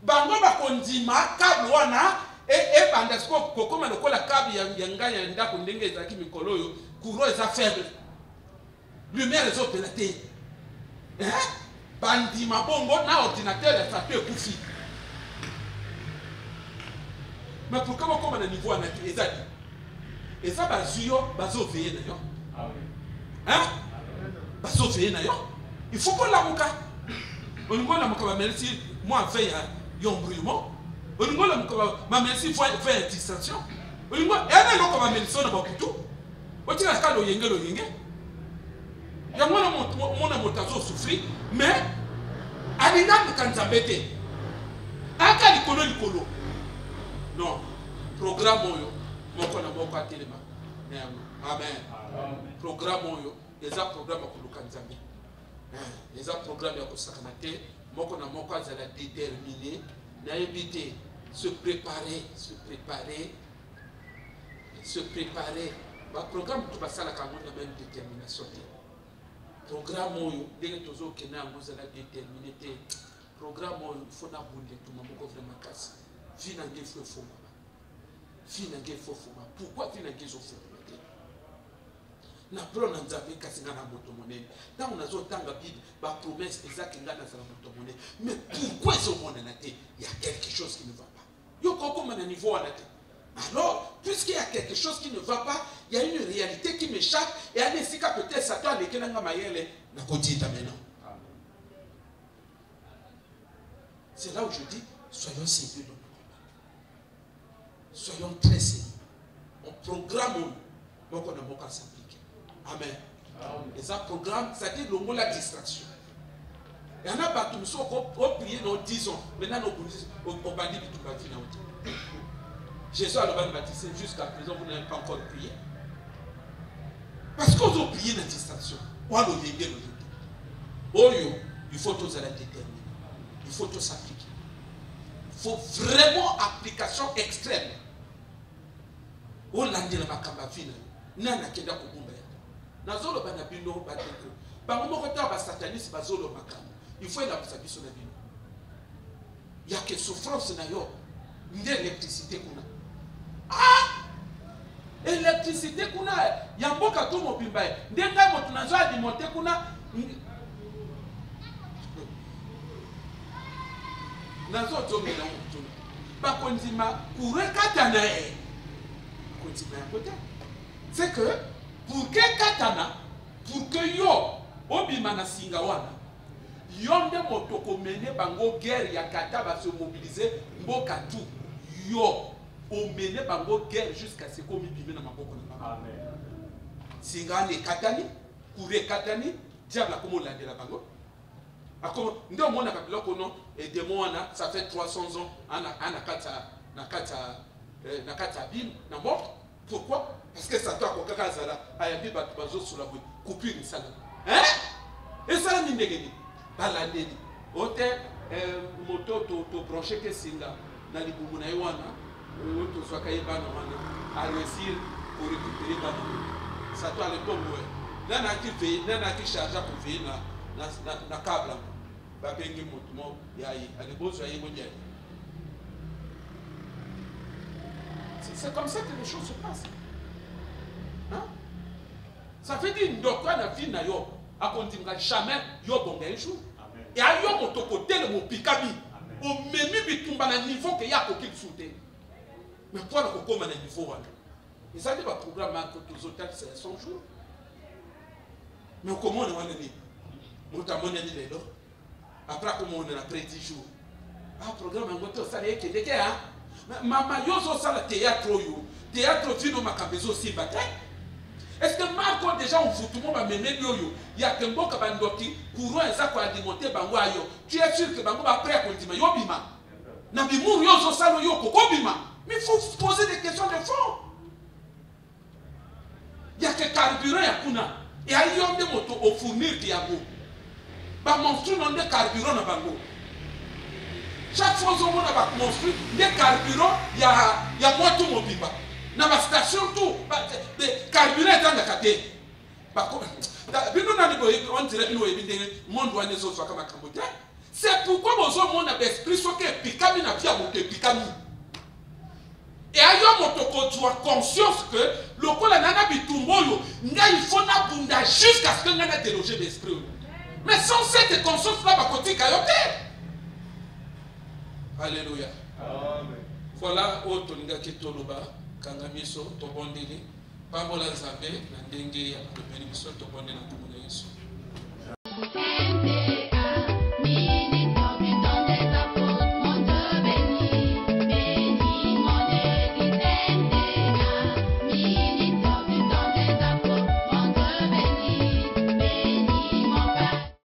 Speaker 4: bango bakondima câble wana et bandesko ko comme le kola câble ya nganya ndako ndenge ezaki mikolo yo courant est faible lumière zo pelate hein bandi mabongo na ordinateur ya Satan ekufi. Mais pourquoi on comme à niveau na ezali eza bazuyo bazo veiller na yo hein bazo veiller na yo il faut qu'on la muka on ngona muka ba merci moi veille yo embrouillement on ngona muka ba merci veille distraction on ngona ene loko ba merci na ba kutu o tika ka lo yenge ya mwana motazo souffrir mais alinga kanzambete aka likolo non programme oyo moko na moko atelema amen programme oyo eza programme ko lukanzambe eza programme ya ko sakanate moko na moko azala déterminé na éviter se préparer ba programme to basala kango na même détermination. Programme oyo ndenge tozo kena ngozala déterminé programme oyo faut na bonde to mamoko vraiment kasi vie na ngefo foma pourquoi vie na ngefo foma na pro na nzambe kasi ngana moto monene tant on azo tanga bible ba promesse exact ngana za moto monene mais pourquoi ce monde na te il y a quelque chose qui ne va pas yo koko mana niveau na te. Alors, puisqu'il y a quelque chose qui ne va pas, il y a une réalité qui m'échappe, et à l'essika peut-être Satan avec un mayele n'a pas dit maintenant. C'est là où je dis, soyons sérieux dans le combat. Soyons très sérieux. On programme, donc on a beaucoup à s'appliquer. Amen. Et ça programme, ça dit le mot la distraction. Il y en a pas qui ont prié dans 10 ans. Maintenant, on bandit tout le vie. Jésus a le baptisé jusqu'à présent, vous n'avez pas encore prié. Parce qu'on a prié dans la distraction. Il faut tous aller déterminer. il faut tout s'appliquer. Il faut vraiment application extrême. Olandi na makamba fina nana kenda kubumba ya nazolo bana bino bateko bango moko ta ba sataniste bazolo makamba il faut la biso na bino ya que souffrance na yo nde électricité kuna électricité kuna ya mboka to mobimba nde ngai motu nazo alimenter kuna nazo tongela motu bakondima kurekata na c'est que pour que katana pour que yo obimana singa wana yo nde motoko mene bango guerre ya kata ba se mobiliser mboka tout yo o mene bango guerre jusqu'à ce qu'on bimena maboko na bango. Amen. Singa ne katani kure katani diable comme on l'a dit la bango akoma ndio mona kabila kono et démon wana ça fait 300 ans ana kata na kata bim na mort. Pourquoi? Parce que ça doit kokaka zala ayabi batu bazo sur la coupure ni sala et ça ni ndegeni bala ndeni ote moto to brancher que singa na libumu na iwana to swaka yeba na wana à réussir pour récupérer bana ça doit le tomber nana ki charge pour veiller na câble ba bengi moto mo yayi ale bozo yayi mondial. C'est comme ça que les choses se passent. Hein? Ça fait dire que la vie n'a pas jamais un jour. Et à yo mon côté le mot pikabi. Au même bitumba na niveau que y a aucun soutien. Mais pour le comment na niveau et ça dit pas programme que tous hôtels c'est 100 jours. Mais comment on va aller? Notamment les là. Après comment on est après 10 jours. Ah programme en moto ça les que des hein. Mama yozo sala théâtre yo théâtre fino makabezo si bataille. Est-ce que Marco déjà on fout tout le monde va mener yo ya que mboka bandoti courant eza ko alimenter bango ayo tu es sûr que bango va prêt à continuer yo bima na bimu yozo sala yo ko bima mais il faut poser des questions de fond. Il y a que carburant ya kuna et ayo nde moto au fournir diabo ba monstru non de carburant na bango. Chaque fois que on a construit des carburants, il y a moi tout mon bimba. Dans ma station tout, des carburants dans la caté. C'est pourquoi mon esprit soit que Pikami n'a pas monté Pikami. Et ailleurs mon tu as conscience que le col nana bitumboyo, il faut na bunda jusqu'à ce que nana délogé d'esprit. Mais sans cette conscience là, ma côté cayote. Alléluia. Amen. Voilà autre nga kitoloba kangamiso tobondeli pambola nzambe na ndenge ya tobeli biso tobondela na Yesu.